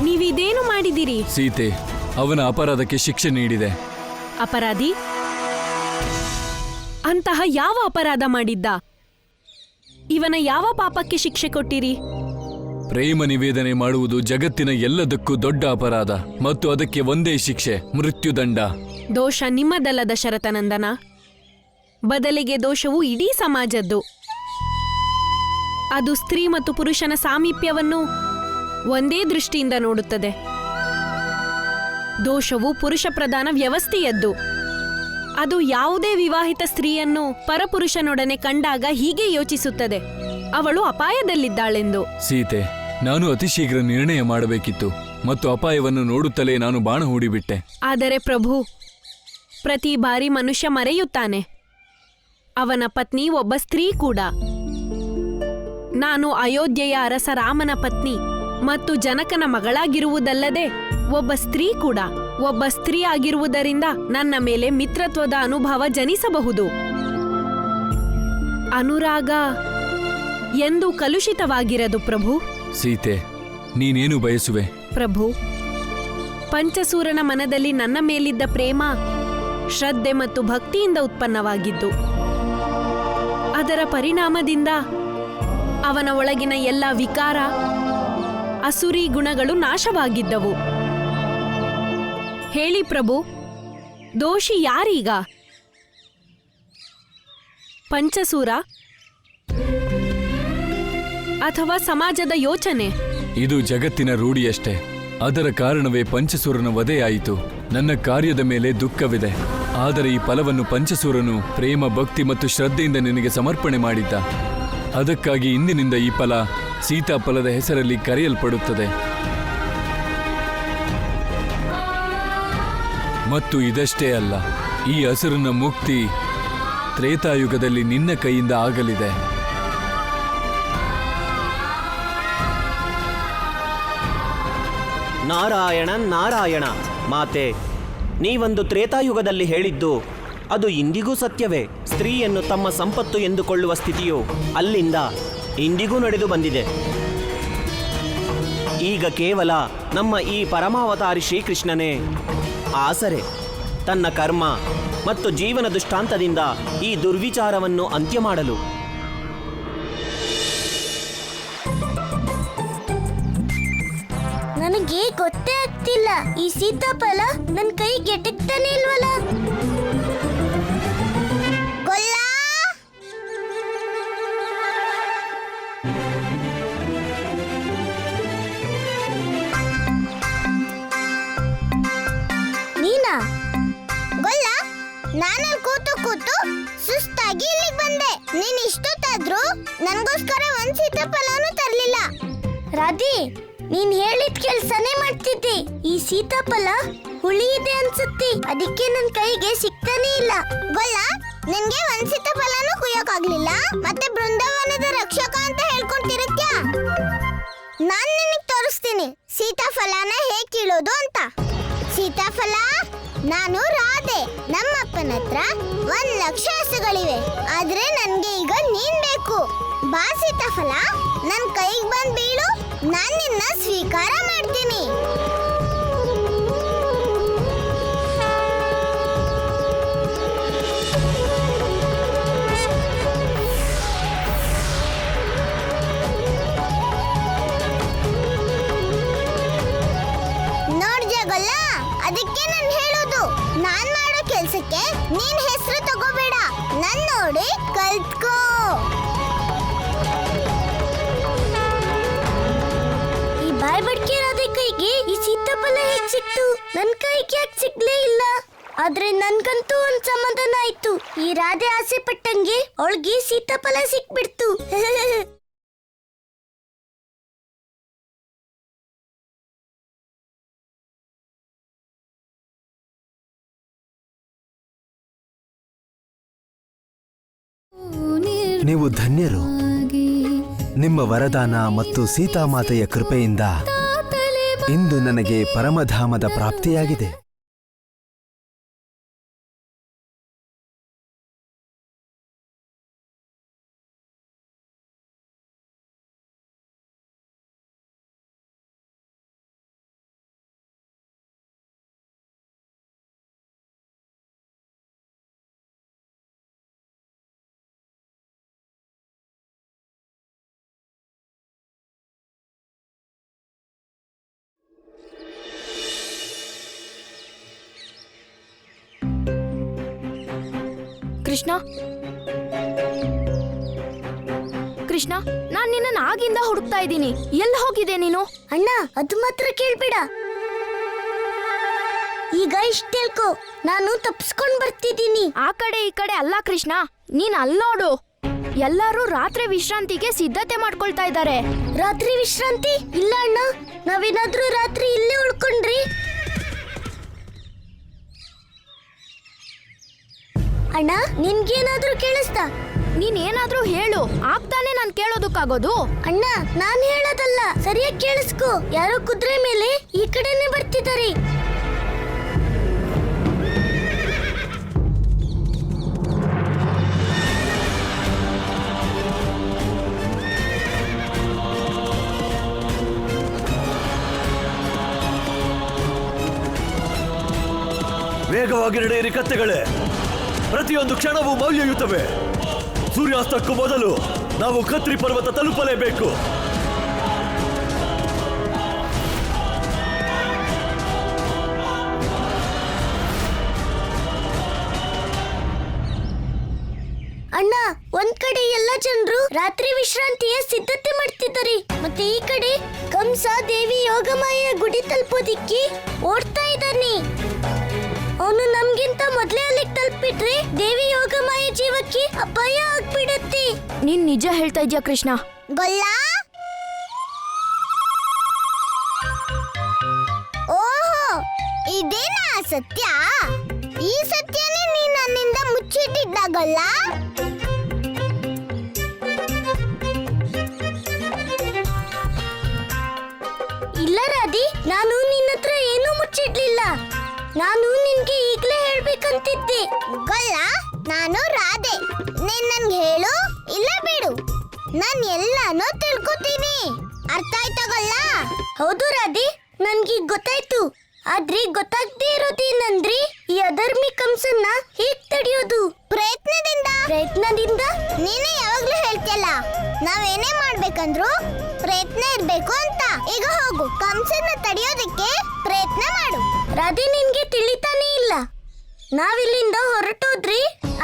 ನೀವಿದೇನು ಮಾಡಿದಿರಿ? ಸೀತೆ ಅವನ ಅಪರಾಧಕ್ಕೆ ಶಿಕ್ಷೆ ನೀಡಿದೆ. ಅಪರಾಧಿ? ಆ ಅಂತಹ ಯಾವ ಅಪರಾಧ ಮಾಡಿದ್ದ? ಇವನ ಯಾವ ಪಾಪಕ್ಕೆ ಶಿಕ್ಷೆ ಕೊಟ್ಟಿರಿ? ಪ್ರೇಮ ನಿವೇದನೆ ಮಾಡುವುದು ಜಗತ್ತಿನ ಎಲ್ಲದಕ್ಕೂ ದೊಡ್ಡ ಅಪರಾಧ ಮತ್ತು ಅದಕ್ಕೆ ಒಂದೇ ಶಿಕ್ಷೆ, ಮೃತ್ಯುದಂಡ. ದೋಷ ನಿಮ್ಮದಲ್ಲ ದಶರಥನಂದನ, ಬದಲಿಗೆ ದೋಷವು ಇಡೀ ಸಮಾಜದ್ದು. ಅದು ಸ್ತ್ರೀ ಮತ್ತು ಪುರುಷನ ಸಾಮೀಪ್ಯವನ್ನು ಒಂದೇ ದೃಷ್ಟಿಯಿಂದ ನೋಡುತ್ತದೆ. ದೋಷವು ಪುರುಷ ಪ್ರಧಾನ ವ್ಯವಸ್ಥೆಯದ್ದು. ಅದು ಯಾವುದೇ ವಿವಾಹಿತ ಸ್ತ್ರೀಯನ್ನು ಪರಪುರುಷನೊಡನೆ ಕಂಡಾಗ ಹೀಗೆ ಯೋಚಿಸುತ್ತದೆ, ಅವಳು ಅಪಾಯದಲ್ಲಿದ್ದಾಳೆಂದು. ಸೀತೆ, ನಾನು ಅತಿ ಶೀಘ್ರ ನಿರ್ಣಯ ಮಾಡಬೇಕಿತ್ತು ಮತ್ತು ಅಪಾಯವನ್ನು ನೋಡುತ್ತಲೇ ನಾನು ಬಾಣ ಹೂಡಿಬಿಟ್ಟೆ. ಆದರೆ ಪ್ರಭು, ಪ್ರತಿ ಬಾರಿ ಮನುಷ್ಯ ಮರೆಯುತ್ತಾನೆ. ಅವನ ಪತ್ನಿ ಒಬ್ಬ ಸ್ತ್ರೀ ಕೂಡ. ನಾನು ಅಯೋಧ್ಯೆಯ ಅರಸ ರಾಮನ ಪತ್ನಿ ಮತ್ತು ಜನಕನ ಮಗಳಾಗಿರುವುದಲ್ಲದೆ ಒಬ್ಬ ಸ್ತ್ರೀ ಕೂಡ. ಒಬ್ಬ ಸ್ತ್ರೀ ಆಗಿರುವುದರಿಂದ ನನ್ನ ಮೇಲೆ ಮಿತ್ರತ್ವದ ಅನುಭವ ಜನಿಸಬಹುದು. ಅನುರಾಗ ಎಂದು ಕಲುಷಿತವಾಗಿರದು ಪ್ರಭು. ಸೀತೆ, ನೀನೇನು ಬಯಸುವೆ? ಪ್ರಭು, ಪಂಚಸೂರನ ಮನದಲ್ಲಿ ನನ್ನ ಮೇಲಿದ್ದ ಪ್ರೇಮ ಶ್ರದ್ಧೆ ಮತ್ತು ಭಕ್ತಿಯಿಂದ ಉತ್ಪನ್ನವಾಗಿದ್ದು. ಅದರ ಪರಿಣಾಮದಿಂದ ಅವನ ಒಳಗಿನ ಎಲ್ಲ ವಿಕಾರ, ಅಸುರಿ ಗುಣಗಳು ನಾಶವಾಗಿದ್ದವು. ಹೇಳಿ ಪ್ರಭು, ದೋಷಿ ಯಾರೀಗ? ಪಂಚಸೂರ ಅಥವಾ ಸಮಾಜದ ಯೋಚನೆ? ಇದು ಜಗತ್ತಿನ ರೂಢಿಯಷ್ಟೇ. ಅದರ ಕಾರಣವೇ ಪಂಚಸೂರನ ವಧೆಯಾಯಿತು. ನನ್ನ ಕಾರ್ಯದ ಮೇಲೆ ದುಃಖವಿದೆ, ಆದರೆ ಈ ಫಲವನ್ನು ಪಂಚಸೂರನು ಪ್ರೇಮ, ಭಕ್ತಿ ಮತ್ತು ಶ್ರದ್ಧೆಯಿಂದ ನಿನಗೆ ಸಮರ್ಪಣೆ ಮಾಡಿದ್ದ. ಅದಕ್ಕಾಗಿ ಇಂದಿನಿಂದ ಈ ಫಲ ಸೀತಾಫಲದ ಹೆಸರಲ್ಲಿ ಕರೆಯಲ್ಪಡುತ್ತದೆ. ಮತ್ತು ಇದಷ್ಟೇ ಅಲ್ಲ, ಈ ಹಸುರಿನ ಮುಕ್ತಿ ತ್ರೇತಾಯುಗದಲ್ಲಿ ನಿನ್ನ ಕೈಯಿಂದ ಆಗಲಿದೆ. ನಾರಾಯಣ ನಾರಾಯಣ. ಮಾತೆ, ನೀವೊಂದು ತ್ರೇತಾಯುಗದಲ್ಲಿ ಹೇಳಿದ್ದು ಅದು ಇಂದಿಗೂ ಸತ್ಯವೇ. ಸ್ತ್ರೀಯನ್ನು ತಮ್ಮ ಸಂಪತ್ತು ಎಂದುಕೊಳ್ಳುವ ಸ್ಥಿತಿಯು ಅಲ್ಲಿಂದ ಇಂದಿಗೂ ನಡೆದು ಬಂದಿದೆ. ಈಗ ಕೇವಲ ನಮ್ಮ ಈ ಪರಮಾವತಾರಿ ಶ್ರೀಕೃಷ್ಣನೇ ಆಸರೆ. ತನ್ನ ಕರ್ಮ ಮತ್ತು ಜೀವನ ದೃಷ್ಟಾಂತದಿಂದ ಈ ದುರ್ವಿಚಾರವನ್ನು ಅಂತ್ಯ ಮಾಡಲು. ನನಗೆ ಗೊತ್ತೇ ಆಗ್ತಿಲ್ಲ, ಈ ಸೀತಾಫಲ ನನ್ನ ಕೈಗೆ ಎಟಕ್ತಾನೆ ಇಲ್ವಲ್ಲ. ಗೊಲ್ಲ, ನೀನಾ? ಗೊಲ್ಲ, ನಾನಲ್ಲಿ ಕೂತು ಕೂತು ಸುಸ್ತಾಗಿ ಇಲ್ಲಿಗೆ ಬಂದೆ. ನೀನ್ ಇಷ್ಟೊತ್ತಾದ್ರೂ ನನ್ಗೋಸ್ಕರ ಒಂದ್ ಸೀತಾಫಲನೂ ತರ್ಲಿಲ್ಲ. ರಾಧಿ, ನೀನ್ ಹೇಳಿದ ಕೆಲ್ಸನೇ ಮಾಡ್ತಿದ್ದೆ. ಈ ಸೀತಾಫಲ ಹುಳಿ ಇದೆ ಅನ್ಸುತ್ತೆ, ಅದಕ್ಕೆ ನನ್ ಕೈಗೆ ಸಿಗ್ತಾನೆ ಇಲ್ಲ. ಗೊಲ್ಲ, ನಿನ್ಗೆ ಒಂದ್ ಸೀತಾಫಲನೂ ಕುಯ್ಯೋಕಾಗ್ಲಿಲ್ಲ, ಮತ್ತೆ ಬೃಂದಾವನದ ರಕ್ಷಕ ಅಂತ ಹೇಳ್ಕೊಂತಿರತ್ಯಾ? ನಾನ್ ನಿನಗ್ ತೋರಿಸ್ತೀನಿ ಸೀತಾಫಲನ ಹೇಗ್ ಕೀಳೋದು ಅಂತ. ಸೀತಾಫಲ, ನಾನು ರಾಧೆ. ನಮ್ಮಪ್ಪನ ಹತ್ರ 1,00,000 ಹಸುಗಳಿವೆ, ಆದ್ರೆ ನನ್ಗೆ ಈಗ ನೀನ್ ಬೇಕು. ಬಾ ಸೀತಾಫಲ, ನನ್ ಕೈಗೆ ಬಂದ್ ಬೀಳು, ನಾನ್ ನಿನ್ನ ಸ್ವೀಕಾರ ಮಾಡ್ತೀನಿ. ನೋಡ್ಜಾಗಲ್ಲ, ಅದಕ್ಕೆ ನಾನು ಹೇಳೋದು, ನಾನ್ ಮಾಡೋ ಕೆಲ್ಸಕ್ಕೆ ನೀನ್ ಹೆಸರು ತಗೋಬೇಡ, ನನ್ ನೋಡಿ ಕಲ್ತ್ಕೋ. ಈ ಬಾಯ್ ಬಡ್ಕಿರೋದೇ ಕೈಗೆ ಈ ಸೀತಾಫಲ ಹೇಗ್ ಸಿಕ್ತು? ನನ್ ಕೈಗೆ ಯಾಕೆ ಸಿಗ್ಲೇ ಇಲ್ಲ? ಆದ್ರೆ ನನ್ಗಂತೂ ಒಂದ್ ಸಮಾಧಾನ ಆಯ್ತು. ಈ ರಾಧೆ ಆಸೆ ಪಟ್ಟಂಗೆ ಅವಳಿಗೆ ಸೀತಾಫಲ ಸಿಕ್ಬಿಡ್ತು. ನೀವು ಧನ್ಯರು. ನಿಮ್ಮ ವರದಾನ ಮತ್ತು ಸೀತಾಮಾತೆಯ ಕೃಪೆಯಿಂದ ಇಂದು ನನಗೆ ಪರಮಧಾಮದ ಪ್ರಾಪ್ತಿಯಾಗಿದೆ. ಕೃಷ್ಣ ಕೃಷ್ಣ, ನಾನ್ ನಿನ್ನ ಆಗಿಂದ ಹುಡುಕ್ತಾ ಇದ್ದೀನಿ. ಎಲ್ಲಿ ಹೋಗಿದೆ ನೀನು? ಅಣ್ಣ, ಅದು ಮಾತ್ರ ಕೇಳ್ಬೇಡ. ಈಗ ಇಷ್ಟ ತಿಳ್ಕೊ, ನಾನು ತಪ್ಪಿಸ್ಕೊಂಡ್ ಬರ್ತಿದ್ದೀನಿ. ಆ ಕಡೆ ಈ ಕಡೆ ಅಲ್ಲ ಕೃಷ್ಣ, ನೀನ್ ಅಲ್ಲಿ ನೋಡು. ಎಲ್ಲರೂ ರಾತ್ರಿ ವಿಶ್ರಾಂತಿಗೆ ಸಿದ್ಧತೆ ಮಾಡ್ಕೊಳ್ತಾ ಇದ್ದಾರೆ. ರಾತ್ರಿ ವಿಶ್ರಾಂತಿ? ಇಲ್ಲ ಅಣ್ಣ, ನಾವೇನಾದ್ರೂ ರಾತ್ರಿ ಇಲ್ಲೇ ಉಳ್ಕೊಂಡ್ರಿ? ಅಣ್ಣ, ನಿನ್ಗೇನಾದ್ರೂ ಕೇಳಿಸ್ತಾ? ನೀನ್ ಏನಾದ್ರೂ ಹೇಳು, ಆಗ್ತಾನೆ ನಾನ್ ಕೇಳೋದಕ್ಕಾಗೋದು. ಅಣ್ಣ, ನಾನ್ ಹೇಳೋದಲ್ಲ, ಸರಿಯಾಗಿ ಕೇಳಿಸ್ಕೊ. ಯಾರೋ ಕುದುರೆ ಮೇಲೆ ಈ ಕಡೆನೆ ಬರ್ತಿದ್ದಾರೆ. ವೇಗವಾಗಿ ನಡೆಯಿರಿ ಕತ್ತೆಗಳೇ, ಪ್ರತಿಯೊಂದು ಕ್ಷಣವೂ ಮೌಲ್ಯಯುತವೇ. ಸೂರ್ಯಾಸ್ತಕ್ಕೂ ಮೊದಲು ನಾವು ಕತ್ರಿ ಪರ್ವತ ತಲುಪಲೇಬೇಕು. ಅಣ್ಣ, ಒಂದ್ ಕಡೆ ಎಲ್ಲ ಜನರು ರಾತ್ರಿ ವಿಶ್ರಾಂತಿಯ ಸಿದ್ಧತೆ ಮಾಡ್ತಿದ್ದಾರೆ, ಮತ್ತೆ ಈ ಕಡೆ ಕಂಸ ದೇವಿ ಯೋಗಮಾಯೆಯ ಗುಡಿ ತಲುಪೋದಿಕ್ಕೆ ಓಡ್ತಾ ಇದ್ದಾನೆ. ಅವನು ನಮ್ಗಿಂತ ಮೊದಲೇ ಅಲ್ಲಿಗೆ ತಲುಪಿಟ್ರೆ ದೇವಿ ಯೋಗಮಾಯ ಜೀವಕ್ಕೆ ಅಪಾಯ ಆಗ್ಬಿಡತ್ತೆ. ನೀನ್ ನಿಜ ಹೇಳ್ತಾ ಇದ್ಯಾ ಕೃಷ್ಣ? ಗೊಲ್ಲ, ಓಹೋ, ಇದೇನಾ ಸತ್ಯ? ಈ ಸತ್ಯನೇ ನೀನ್ ನನ್ನಿಂದ ಮುಚ್ಚಿಟ್ಟಿದ್ದ ಗೊಲ್ಲ? ಇಲ್ಲ ರಾಧಿ, ನಾನು ನಿನ್ನ ಹತ್ರ ಏನೂ ಮುಚ್ಚಿಡ್ಲಿಲ್ಲ. ನಾನು ನಿನ್ಗೆ ಈಗ್ಲೇ ಹೇಳ್ಬೇಕಂತಿದ್ದೆ. ಗೊಲ್ಲ, ನಾನು ರಾಧೆ. ನೀನ್ ನನ್ಗೆ ಹೇಳು ಇಲ್ಲ ಬಿಡು, ನಾನ್ ಎಲ್ಲಾನು ತಿಳ್ಕೊತೀನಿ. ಅರ್ಥ ಆಯ್ತಾ ಗೊಲ್ಲ? ಹೌದು ರಾಧಿ, ನನ್ಗೆ ಗೊತ್ತಾಯ್ತು. ಆದ್ರೆ ಗೊತ್ತಾಗ್ದೇ ಇರೋದೇನಂದ್ರೆ ಈ ಅಧರ್ಮಿ ಕಂಸನ್ನ ಹೇಗ್ ತಡೆಯೋದು? ಪ್ರಯತ್ನದಿಂದ? ನೀನೇ ಯಾವಾಗ್ಲೂ ಹೇಳ್ತಿಯಲ್ಲ, ನಾವೇನೇ ಮಾಡ್ಬೇಕಂದ್ರು ಪ್ರಯತ್ನ ಇರ್ಬೇಕು ಅಂತ. ಈಗ ಹೋಗು, ಕಂಸನ್ನ ತಡೆಯೋದಕ್ಕೆ ಪ್ರಯತ್ನ ಮಾಡು. ರಾಧೆ, ನಿನ್ಗೆ ತಿಳಿತಾನೇ ಇಲ್ಲ. ನಾವಿಲ್ಲಿಂದ ಹೊರಟೋದ್ರಿ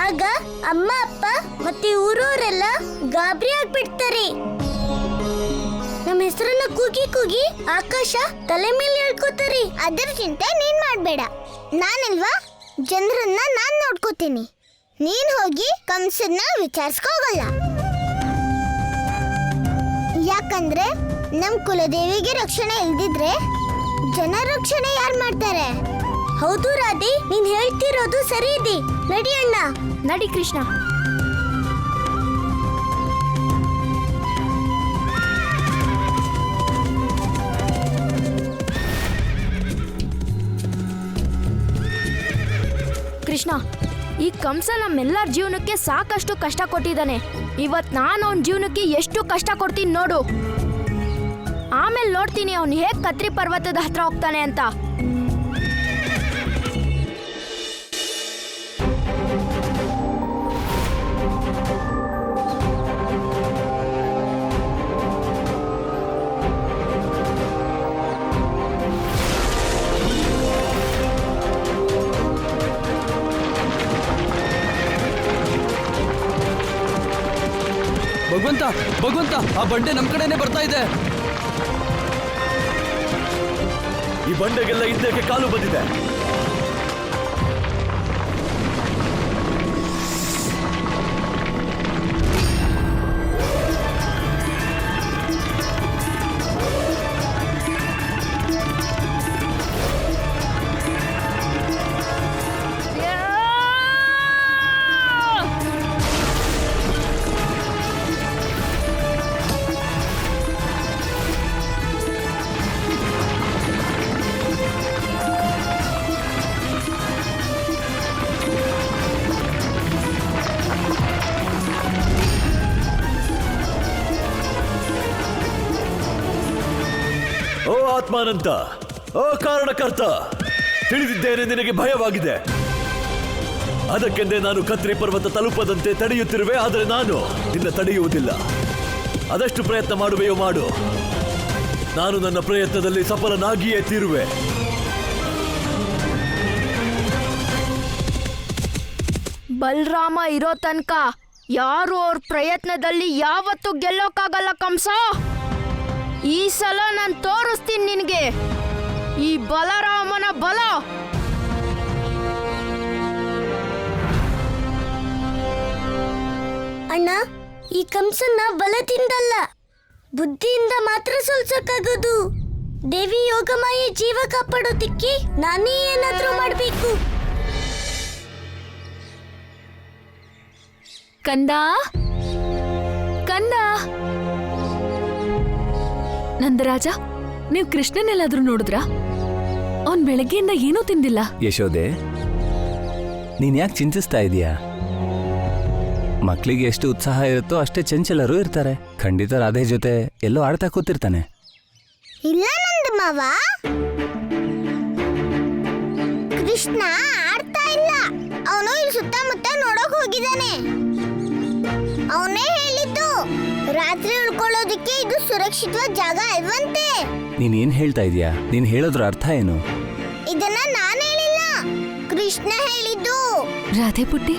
ಆಗ ಅಮ್ಮ ಅಪ್ಪ ಮತ್ತೆ ಊರವರೆಲ್ಲ ಗಾಬರಿ ಆಗ್ಬಿಡ್ತಾರೆ. ನಮ್ಮ ಹೆಸರನ್ನ ಕೂಗಿ ಕೂಗಿ ಆಕಾಶ ತಲೆ ಮೇಲೆ ಹೇಳ್ಕೋತಾರೆ. ಅದ್ರ ಚಿಂತೆ ನೀನ್ ಮಾಡ್ಬೇಡ, ನಾನಿಲ್ವಾ, ಜನರನ್ನ ನಾನ್ ನೋಡ್ಕೋತೀನಿ. ನೀನ್ ಹೋಗಿ ಕಂಸನ್ನ ವಿಚಾರಿಸ್ಕೋಗಲ್ಲ. ಯಾಕಂದ್ರೆ ನಮ್ ಕುಲದೇವಿಗೆ ರಕ್ಷಣೆ ಇಲ್ದಿದ್ರೆ ಜನ ರಕ್ಷಣೆ ಯಾರು ಮಾಡ್ತಾರೆ? ಹೌದು ರಾಧೆ, ನೀನ್ ಹೇಳ್ತಿರೋದು ಸರಿ ಇದೆ. ನಡಿ ಅಣ್ಣ. ನಡಿ ಕೃಷ್ಣ. ಕೃಷ್ಣ, ಈ ಕಂಸ ನಮ್ಮೆಲ್ಲರ ಜೀವನಕ್ಕೆ ಸಾಕಷ್ಟು ಕಷ್ಟ ಕೊಟ್ಟಿದ್ದಾನೆ. ಇವತ್ ನಾನು ಅವನ ಜೀವನಕ್ಕೆ ಎಷ್ಟು ಕಷ್ಟ ಕೊಡ್ತೀನಿ ನೋಡು. ಆಮೇಲೆ ನೋಡ್ತೀನಿ ಅವನು ಹೇಗ್ ಕತ್ರಿ ಪರ್ವತದ ಹತ್ರ ಹೋಗ್ತಾನೆ ಅಂತ. ಭಗವಂತ, ಭಗವಂತ, ಆ ಬಂಡೆ ನಮ್ ಕಡೆನೆ ಬರ್ತಾ ಇದೆ. ಈ ಬಂಡೆಗೆಲ್ಲ ಹಿಂದಕ್ಕೆ ಕಾಲು ಬಂದಿದೆ. ಓ ಆತ್ಮಾನಂತ, ಓ ಕಾರಣಕರ್ತ, ತಿಳಿದಿದ್ದೇನೆ ನಿನಗೆ ಭಯವಾಗಿದೆ. ಅದಕ್ಕೆಂದೇ ನಾನು ಕತ್ರಿ ಪರ್ವತ ತಲುಪದಂತೆ ತಡೆಯುತ್ತಿರುವೆ. ಆದರೆ ನಾನು ನಿನ್ನ ತಡೆಯುವುದಿಲ್ಲ. ಅದೆಷ್ಟು ಪ್ರಯತ್ನ ಮಾಡುವೆಯೋ ಮಾಡು, ನಾನು ನನ್ನ ಪ್ರಯತ್ನದಲ್ಲಿ ಸಫಲನಾಗಿಯೇ ತೀರುವೆ. ಬಲರಾಮ ಇರೋ ತನಕ ಯಾರು ಅವ್ರ ಪ್ರಯತ್ನದಲ್ಲಿ ಯಾವತ್ತೂ ಗೆಲ್ಲೋಕ್ಕಾಗಲ್ಲ ಕಂಸ. ಈ ಸಲ ನಾನು ತೋರಿಸ್ತೀನಿ ನಿನಗೆ ಈ ಬಲರಾಮನ ಬಲ. ಅಣ್ಣ, ಈ ಕಂಸನ್ನ ಬಲದಿಂದಲ್ಲ ಬುದ್ಧಿಯಿಂದ ಮಾತ್ರ ಸೋಲ್ಸಕ್ಕಾಗೋದು. ದೇವಿ ಯೋಗಮಾಯೆ ಜೀವ ಕಾಪಾಡೋದಿಕ್ಕೆ ನಾನೇ ಏನಾದ್ರೂ ಮಾಡ್ಬೇಕು. ಕಂದ ಕಂದ. ನಂದರಾಜ, ನೀವು ಕೃಷ್ಣನೆಲ್ಲಾದ್ರೂ ನೋಡಿದ್ರಾ? ಅವನ್ ಬೆಳಗ್ಗೆಯಿಂದ ಏನೂ ತಿಂದಿಲ್ಲ. ಯಶೋದೆ, ನೀನ್ ಯಾಕೆ ಚಿಂತಿಸ್ತಾ ಇದೀಯಾ? ಮಕ್ಕಳಿಗೆ ಎಷ್ಟು ಉತ್ಸಾಹ ಇರುತ್ತೋ ಅಷ್ಟೇ ಚಂಚಲರು ಇರ್ತಾರೆ. ಖಂಡಿತ ರಾಧೆ ಜೊತೆ ಎಲ್ಲೋ ಆಡ್ತಾ ಕೂತಿರ್ತಾನೆ. ಇಲ್ಲ ನಂದ ಮಾವ, ಕೃಷ್ಣ ಆಡ್ತಾ ಇಲ್ಲ. ಅವನು ಇಲ್ಲಿ ಸುತ್ತಮುತ್ತ ನೋಡಕ್ ಹೋಗಿದ್ದಾನೆ. ಅವನೇ ಹೇಳಿದ್ದು ರಾತ್ರಿ ಉಳ್ಕೊಳ್ಳೋದಿಕ್ಕೆ ಇದು ಸುರಕ್ಷಿತವಾದ ಜಾಗ ಅಲ್ವಂತೆ. ನೀನ್ ಏನ್ ಹೇಳ್ತಾ ಇದೀಯಾ? ನೀನ್ ಹೇಳೋದ್ರ ಅರ್ಥ ಏನು? ಇದನ್ನ ನಾನು ಹೇಳಿಲ್ಲ, ಕೃಷ್ಣ ಹೇಳಿದ್ದು. ರಾಧೆ ಪುಟ್ಟಿ,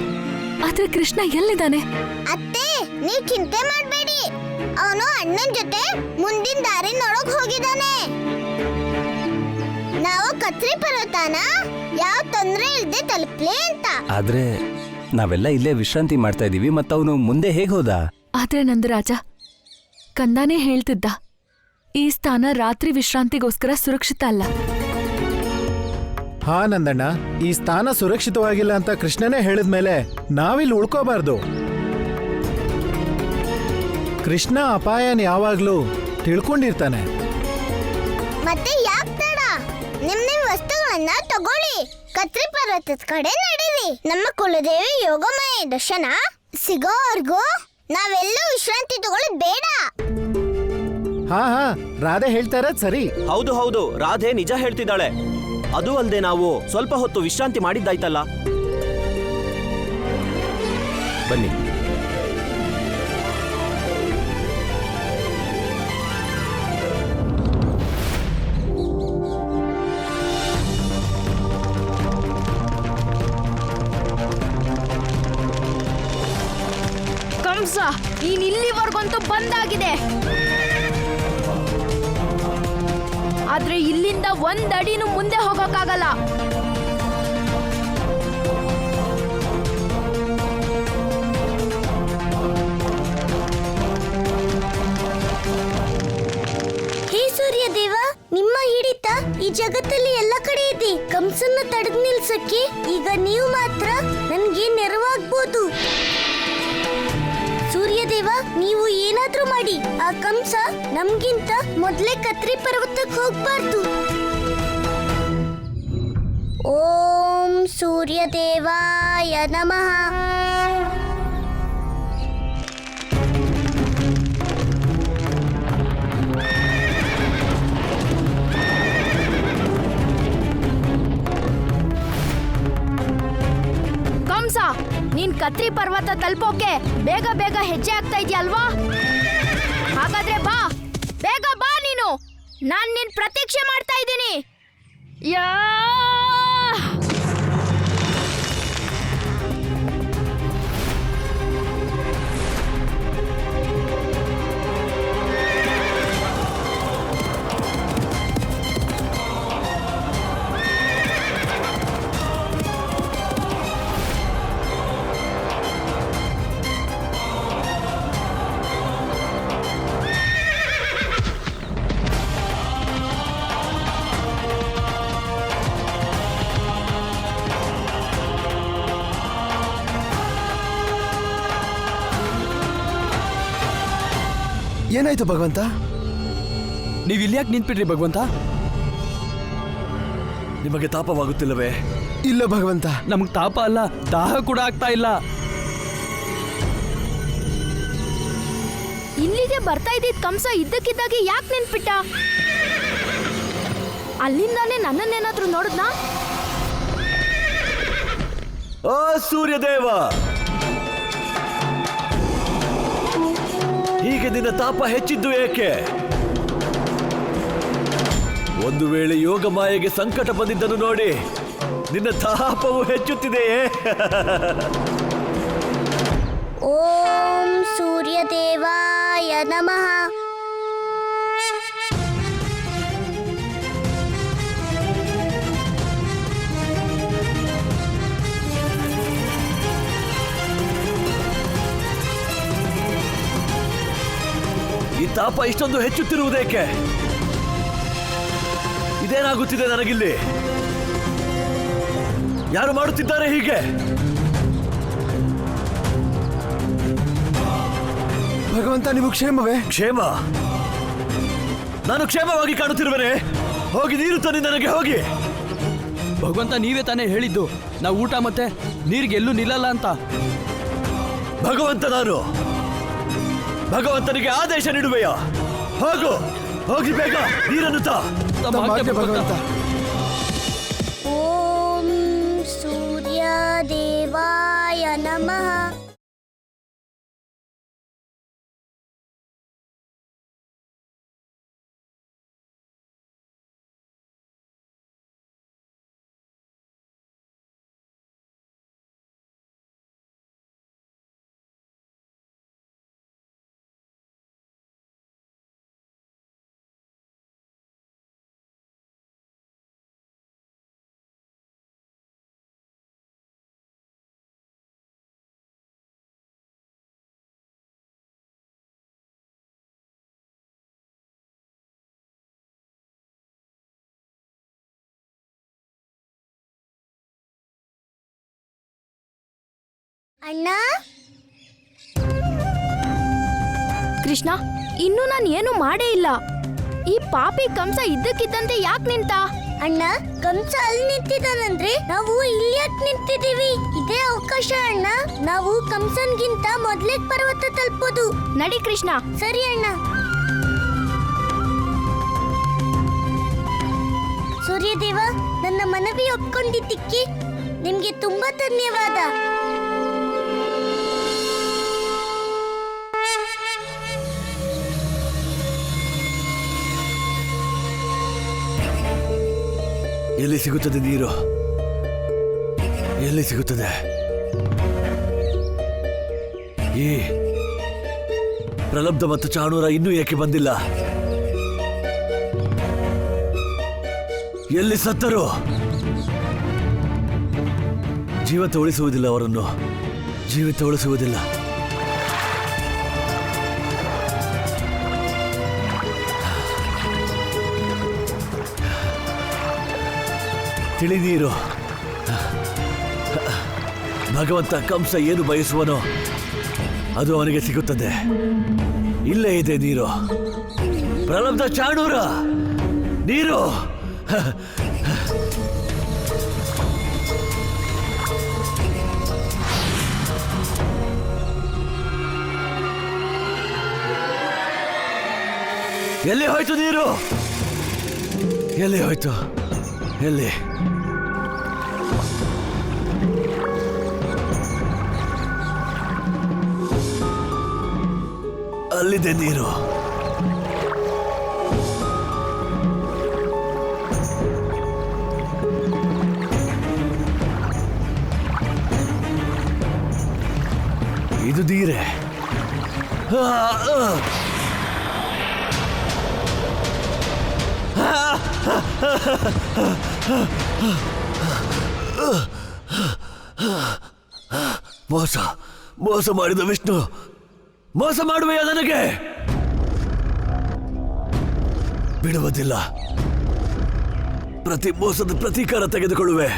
ಆದ್ರೆ ಕೃಷ್ಣ ಎಲ್ಲಿದ್ದಾನೆ? ಅತ್ತೆ, ನೀವ್ ಚಿಂತೆ ಮಾಡ್ಬೇಡಿ. ಅವನು ಅಣ್ಣನ ಜೊತೆ ಮುಂದಿನ ದಾರಿ ನೋಡಕ್ ಹೋಗಿದ್ದಾನೆ. ನಾವು ಕತ್ರಿ ಪರ್ವತನ ಯಾವ ತೊಂದ್ರೆ ಇಲ್ದೆ ತಲುಪ್ಲಿ ಅಂತ. ಆದ್ರೆ ನಾವೆಲ್ಲ ಇಲ್ಲೇ ವಿಶ್ರಾಂತಿ ಮಾಡ್ತಾ ಇದೀವಿ, ಮತ್ತವನು ಮುಂದೆ ಹೇಗ್ ಹೋದ? ಆದ್ರೆ ನಂದರಾಜ, ಕಂದಾನೇ ಹೇಳ್ತಿದ್ದ, ಈ ಸ್ಥಾನ ರಾತ್ರಿ ವಿಶ್ರಾಂತಿಗೋಸ್ಕರ ಸುರಕ್ಷಿತ ಅಲ್ಲ. ಹಾ ನಂದಣ್ಣ, ಈ ಸ್ಥಾನ ಸುರಕ್ಷಿತವಾಗಿಲ್ಲ ಅಂತ ಕೃಷ್ಣನೇ ಹೇಳಿದ್ಮೇಲೆ ನಾವಿಲ್ಲಿ ಉಳ್ಕೋಬಾರ್ದು. ಕೃಷ್ಣ ಅಪಾಯನ ಯಾವಾಗ್ಲೂ ತಿಳ್ಕೊಂಡಿರ್ತಾನೆ. ಮತ್ತೆ ಯಾಕ್ ತಡ? ನಿಮ್ ವಸ್ತುಗಳನ್ನ ತಗೊಳ್ಳಿ, ಕತ್ರಿ ಪರ್ವತದ ಕಡೆ ನಡೀರಿ. ನಮ್ಮ ಕುಲದೇವಿ ಯೋಗಮಾಯ ದರ್ಶನ ಸಿಗೋವರ್ಗೂ ನಾವೆಲ್ಲೂ ವಿಶ್ರಾಂತಿ ತಗೊಳ್ಳೋದು ಬೇಡ. ಹಾ ಹಾ, ರಾಧೆ ಹೇಳ್ತಾ ಇರೋದ್ ಸರಿ. ಹೌದು ಹೌದು, ರಾಧೆ ನಿಜ ಹೇಳ್ತಿದ್ದಾಳೆ. ಅದು ಅಲ್ಲದೆ ನಾವು ಸ್ವಲ್ಪ ಹೊತ್ತು ವಿಶ್ರಾಂತಿ ಮಾಡಿದ್ದಾಯ್ತಲ್ಲ. ಬನ್ನಿ. ಕಂಸ, ನೀನ್ ಇಲ್ಲಿವರೆಗಂತೂ ಬಂದಾಗಿದೆ. ಆದ್ರೆ ಇಲ್ಲಿಂದ ಒಂದಡಿನೂ ಮುಂದೆ ಹೋಗೋಕ್ಕಾಗಲ್ಲ. ಹೇ ಸೂರ್ಯದೇವ, ನಿಮ್ಮ ಹಿಡಿತ ಈ ಜಗತ್ತಲ್ಲಿ ಎಲ್ಲ ಕಡೆ ಇದೆ. ಕಂಸನ್ನ ತಡೆದು ನಿಲ್ಸಕ್ಕೆ ಈಗ ನೀವು ಮಾತ್ರ ನನ್ಗೆ ನೆರವಾಗ್ಬೋದು. ಸೂರ್ಯದೇವ, ನೀವು ಏನಾದ್ರೂ ಮಾಡಿ ಆ ಕಂಸ ನಮ್ಗಿಂತ ಮೊದ್ಲೇ ಕತ್ರಿ ಪರ್ವತಕ್ಕೆ ಹೋಗ್ಬಾರ್ದು. ಓಂ ಸೂರ್ಯದೇವಾಯ ನಮಃ. ಕಂಸ, ನೀನ್ ಕತ್ರಿ ಪರ್ವತ ತಲುಪೋಕೆ ಬೇಗ ಬೇಗ ಹೆಜ್ಜೆ ಆಗ್ತಾ ಇದೆಯಲ್ವಾ? ಹಾಗಾದ್ರೆ ಬಾ, ಬೇಗ ಬಾ ನೀನು. ನಾನ್ ನಿನ್ ಪ್ರತೀಕ್ಷೆ ಮಾಡ್ತಾ ಇದ್ದೀನಿ. ಯಾ ಏನಾಯ್ತು ಭಗವಂತ? ನೀವ್ ಇಲ್ಲಿ ಯಾಕೆ ನಿಂತ್ಬಿಟ್ರಿ ಭಗವಂತ? ನಿಮಗೆ ತಾಪವಾಗುತ್ತಿಲ್ಲವೇ? ಇಲ್ಲ ಭಗವಂತ, ನಮಗ್ ತಾಪ ಅಲ್ಲ, ದಾಹ ಕೂಡ ಆಗ್ತಾ ಇಲ್ಲ. ಇಲ್ಲಿಗೆ ಬರ್ತಾ ಇದ್ದಿದ್ ಕಂಸ ಇದ್ದಕ್ಕಿದ್ದಾಗೆ ಯಾಕೆ ನೆನ್ಪಿಟ್ಟ? ಅಲ್ಲಿಂದಾನೆ ನನ್ನನ್ನೇನಾದ್ರೂ ನೋಡಿದ್ನಾ? ಆ ಸೂರ್ಯದೇವ, ಹೀಗೆ ನಿನ್ನ ತಾಪ ಹೆಚ್ಚಿದ್ದು ಏಕೆ? ಒಂದು ವೇಳೆ ಯೋಗ ಮಾಯೆಗೆ ಸಂಕಟ ಬಂದಿದ್ದನ್ನು ನೋಡಿ ನಿನ್ನ ತಾಪವು ಹೆಚ್ಚುತ್ತಿದೆಯೇ? ಓಂ ಸೂರ್ಯದೇವಾಯ ನಮಃ. ಈ ತಾಪ ಇಷ್ಟೊಂದು ಹೆಚ್ಚುತ್ತಿರುವುದೇಕೆ? ಇದೇನಾಗುತ್ತಿದೆ ನನಗಿಲ್ಲಿ? ಯಾರು ಮಾಡುತ್ತಿದ್ದಾರೆ ಹೀಗೆ? ಭಗವಂತ, ನೀವು ಕ್ಷೇಮವೇ? ಕ್ಷೇಮ? ನಾನು ಕ್ಷೇಮವಾಗಿ ಕಾಣುತ್ತಿರುವೆನೆ. ಹೋಗಿ ನೀರು ತನ್ನಿ ನನಗೆ, ಹೋಗಿ. ಭಗವಂತ, ನೀವೇ ತಾನೇ ಹೇಳಿದ್ದು ನಾವು ಊಟ ಮತ್ತೆ ನೀರಿಗೆ ಎಲ್ಲೂ ನಿಲ್ಲಲ್ಲ ಅಂತ. ಭಗವಂತ ನಾನು ಭಗವಂತನಿಗೆ ಆದೇಶ ನೀಡುವೆಯಾ? ಹೋಗು, ಹೋಗಿ ಬೇಗ ನೀರನ್ನು ತಾ. ಭಗವಂತ. ಓಂ ಸೂರ್ಯದೇವಾಯ ನಮಃ. ಅಣ್ಣ, ಕೃಷ್ಣ, ಇನ್ನೂ ನಾನು ಏನು ಮಾಡೇ ಇಲ್ಲ. ಈ ಪಾಪಿ ಕಂಸ ಇದ್ದಕ್ಕಿದ್ದಂತೆ ಯಾಕೆ ನಿಂತ? ಅಣ್ಣ, ಕಂಸ ಅಲ್ಲಿ ನಿಂತಿದ್ದಾನಂದ್ರೆ ನಾವು ಇಲ್ಲಿ ಯಾಕೆ ನಿಂತಿದ್ದೀವಿ? ಇದೇ ಅವಕಾಶ ಅಣ್ಣ. ನಾವು ಕಂಸನ್ಗಿಂತ ಮೊದ್ಲೇ ಪರ್ವತ ತಲುಪೋದು. ನಡಿ ಕೃಷ್ಣ. ಸರಿ ಅಣ್ಣ. ಸೂರ್ಯದೇವ, ನನ್ನ ಮನವಿ ಒಪ್ಕೊಂಡಿದ್ದಕ್ಕೆ ನಿಮ್ಗೆ ತುಂಬಾ ಧನ್ಯವಾದ. ಎಲ್ಲಿ ಸಿಗುತ್ತದೆ ನೀರು? ಎಲ್ಲಿ ಸಿಗುತ್ತದೆ? ಈ ಪ್ರಲಬ್ಧ ಮತ್ತು ಚಾಣೂರ ಇನ್ನೂ ಏಕೆ ಬಂದಿಲ್ಲ? ಎಲ್ಲಿ ಸತ್ತರು? ಜೀವಂತ ಉಳಿಸುವುದಿಲ್ಲ ಅವರನ್ನು, ಜೀವಿತ ಉಳಿಸುವುದಿಲ್ಲ. ತಿಳಿ ನೀರು. ಭಗವಂತ ಕಂಸ ಏನು ಬಯಸುವನೋ ಅದು ಅವನಿಗೆ ಸಿಗುತ್ತದೆ. ಇಲ್ಲೇ ಇದೆ ನೀರು. ಪ್ರಲಬ್ಧ ಚಾಣೂರ, ನೀರು. ಎಲ್ಲಿ ಹೋಯ್ತು ನೀರು? ಎಲ್ಲಿ ಹೋಯ್ತು? ಎಲ್ಲಿ? ಅಲ್ಲಿದೆ ನೀರು. ಇದು ನೀರೇ. ಮೋಸ ಮೋಸ ಮಾಡಿದ ವಿಷ್ಣು, ಮೋಸ ಮಾಡುವೆಯಾ ನನಗೆ? ಬಿಡುವುದಿಲ್ಲ. ಪ್ರತಿ ಮೋಸದ ಪ್ರತೀಕಾರ ತೆಗೆದುಕೊಳ್ಳುವೆ.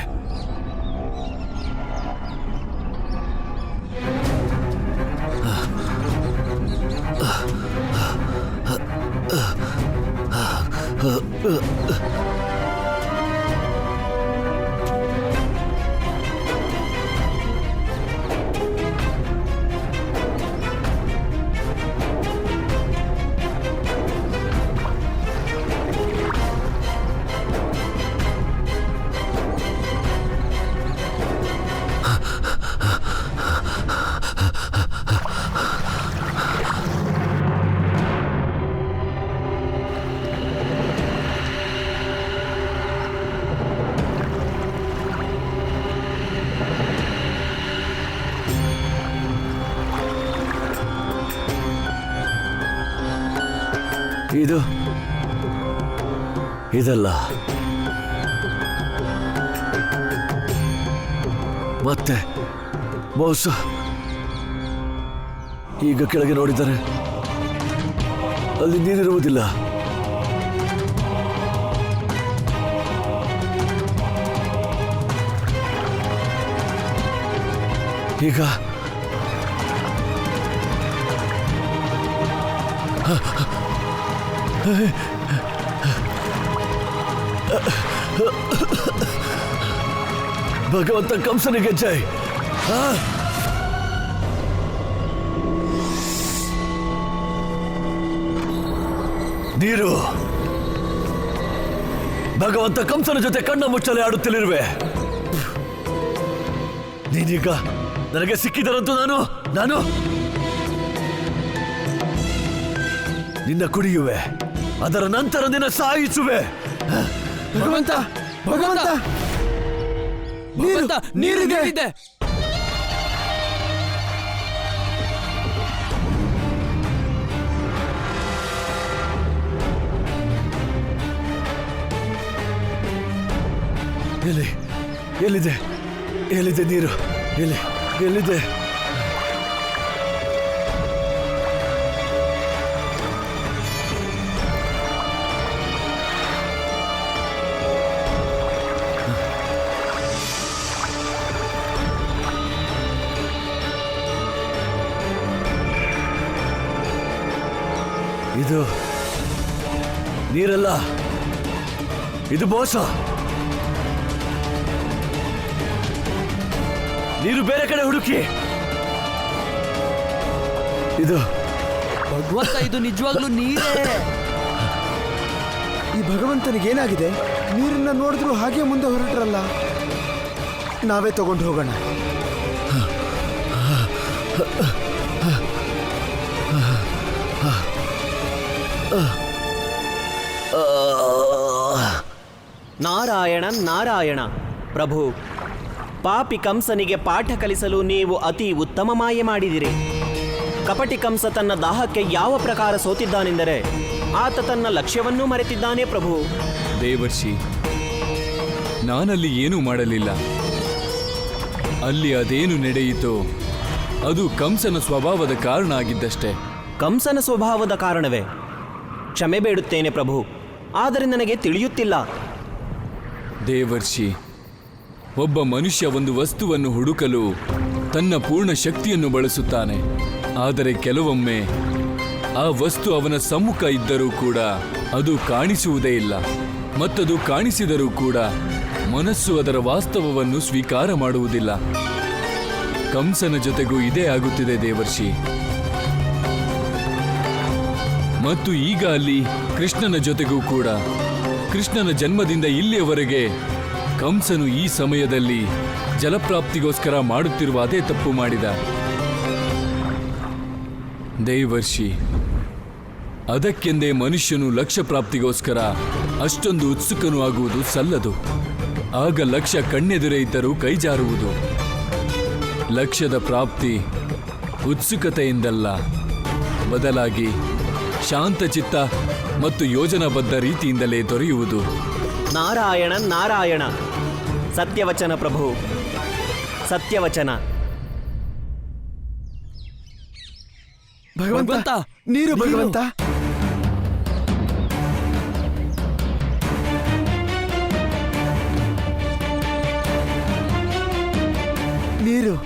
ಇದಲ್ಲ. ಮತ್ತೆ ಮೋಸ. ಈಗ ಕೆಳಗೆ ನೋಡಿದರೆ ಅಲ್ಲಿ ನೀರಿರುವುದಿಲ್ಲ. ಈಗ ಭಗವಂತ ಕಂಸನಿಗೆ ಜೈ. ನೀರು ಭಗವಂತ ಕಂಸನ ಜೊತೆ ಕಣ್ಣ ಮುಚ್ಚಲೆ ಆಡುತ್ತಲಿರುವೆ. ನೀನೀಗ ನನಗೆ ಸಿಕ್ಕಿದರಂತೂ ನಾನು ನಿನ್ನ ಕುಡಿಯುವೆ, ಅದರ ನಂತರ ನಿನ್ನ ಸಾಯಿಸುವೆ. ಭಗವಂತ ಭಗವಂತ ನೀರಿದೆ. ಎಲ್ಲಿದೆ ನೀರು? ಎಲ್ಲಿದೆ? ಇದು ನೀರಲ್ಲ, ಇದು ಮೋಸ. ನೀರು ಬೇರೆ ಕಡೆ ಹುಡುಕಿ. ಇದು ಭಗವಂತ, ಇದು ನಿಜವಾಗ್ಲೂ ನೀರೇ. ಈ ಭಗವಂತನಿಗೇನಾಗಿದೆ? ನೀರನ್ನ ನೋಡಿದ್ರು ಹಾಗೆ ಮುಂದೆ ಹೊರಟ್ರಲ್ಲ. ನಾವೇ ತಗೊಂಡು ಹೋಗೋಣ. ನಾರಾಯಣ ನಾರಾಯಣ. ಪ್ರಭು, ಪಾಪಿ ಕಂಸನಿಗೆ ಪಾಠ ಕಲಿಸಲು ನೀವು ಅತಿ ಉತ್ತಮ ಮಾಯೆ ಮಾಡಿದಿರಿ. ಕಪಟಿ ಕಂಸ ತನ್ನ ದಾಹಕ್ಕೆ ಯಾವ ಪ್ರಕಾರ ಸೋತಿದ್ದಾನೆಂದರೆ ಆತ ತನ್ನ ಲಕ್ಷ್ಯವನ್ನೂ ಮರೆತಿದ್ದಾನೆ. ಪ್ರಭು ದೇವರ್ಷಿ, ನಾನಲ್ಲಿ ಏನೂ ಮಾಡಲಿಲ್ಲ. ಅಲ್ಲಿ ಅದೇನು ನಡೆಯಿತೋ ಅದು ಕಂಸನ ಸ್ವಭಾವದ ಕಾರಣ ಆಗಿದ್ದಷ್ಟೇ. ಕಂಸನ ಸ್ವಭಾವದ ಕಾರಣವೇ? ಕ್ಷಮೆ ಬೇಡುತ್ತೇನೆ ಪ್ರಭು, ಆದರೆ ನನಗೆ ತಿಳಿಯುತ್ತಿಲ್ಲ. ದೇವರ್ಷಿ, ಒಬ್ಬ ಮನುಷ್ಯ ಒಂದು ವಸ್ತುವನ್ನು ಹುಡುಕಲು ತನ್ನ ಪೂರ್ಣ ಶಕ್ತಿಯನ್ನು ಬಳಸುತ್ತಾನೆ. ಆದರೆ ಕೆಲವೊಮ್ಮೆ ಆ ವಸ್ತು ಅವನ ಸಮ್ಮುಖ ಇದ್ದರೂ ಕೂಡ ಅದು ಕಾಣಿಸುವುದೇ ಇಲ್ಲ. ಮತ್ತದು ಕಾಣಿಸಿದರೂ ಕೂಡ ಮನಸ್ಸು ಅದರ ವಾಸ್ತವವನ್ನು ಸ್ವೀಕಾರ ಮಾಡುವುದಿಲ್ಲ. ಕಂಸನ ಜೊತೆಗೂ ಇದೇ ಆಗುತ್ತಿದೆ ದೇವರ್ಷಿ. ಮತ್ತು ಈಗ ಅಲ್ಲಿ ಕೃಷ್ಣನ ಜೊತೆಗೂ ಕೂಡ. ಕೃಷ್ಣನ ಜನ್ಮದಿಂದ ಇಲ್ಲಿಯವರೆಗೆ ಕಂಸನು ಈ ಸಮಯದಲ್ಲಿ ಜಲಪ್ರಾಪ್ತಿಗೋಸ್ಕರ ಮಾಡುತ್ತಿರುವ ಅದೇ ತಪ್ಪು ಮಾಡಿದ. ದೇವರ್ಷಿ, ಅದಕ್ಕೆಂದೇ ಮನುಷ್ಯನು ಲಕ್ಷ್ಯ ಪ್ರಾಪ್ತಿಗೋಸ್ಕರ ಅಷ್ಟೊಂದು ಉತ್ಸುಕನು ಆಗುವುದು ಸಲ್ಲದು. ಆಗ ಲಕ್ಷ್ಯ ಕಣ್ಣೆದುರೇ ಇದ್ದರೂ ಕೈಜಾರುವುದು. ಲಕ್ಷ್ಯದ ಪ್ರಾಪ್ತಿ ಉತ್ಸುಕತೆಯಿಂದಲ್ಲ, ಬದಲಾಗಿ ಶಾಂತಚಿತ್ತ ಮತ್ತು ಯೋಜನಾಬದ್ಧ ರೀತಿಯಿಂದಲೇ ದೊರೆಯುವುದು. ನಾರಾಯಣ ನಾರಾಯಣ. ಸತ್ಯವಚನ ಪ್ರಭು, ಸತ್ಯವಚನ. ಭಗವಂತ, ನೀರು ಭಗವಂತ. ನೀರು.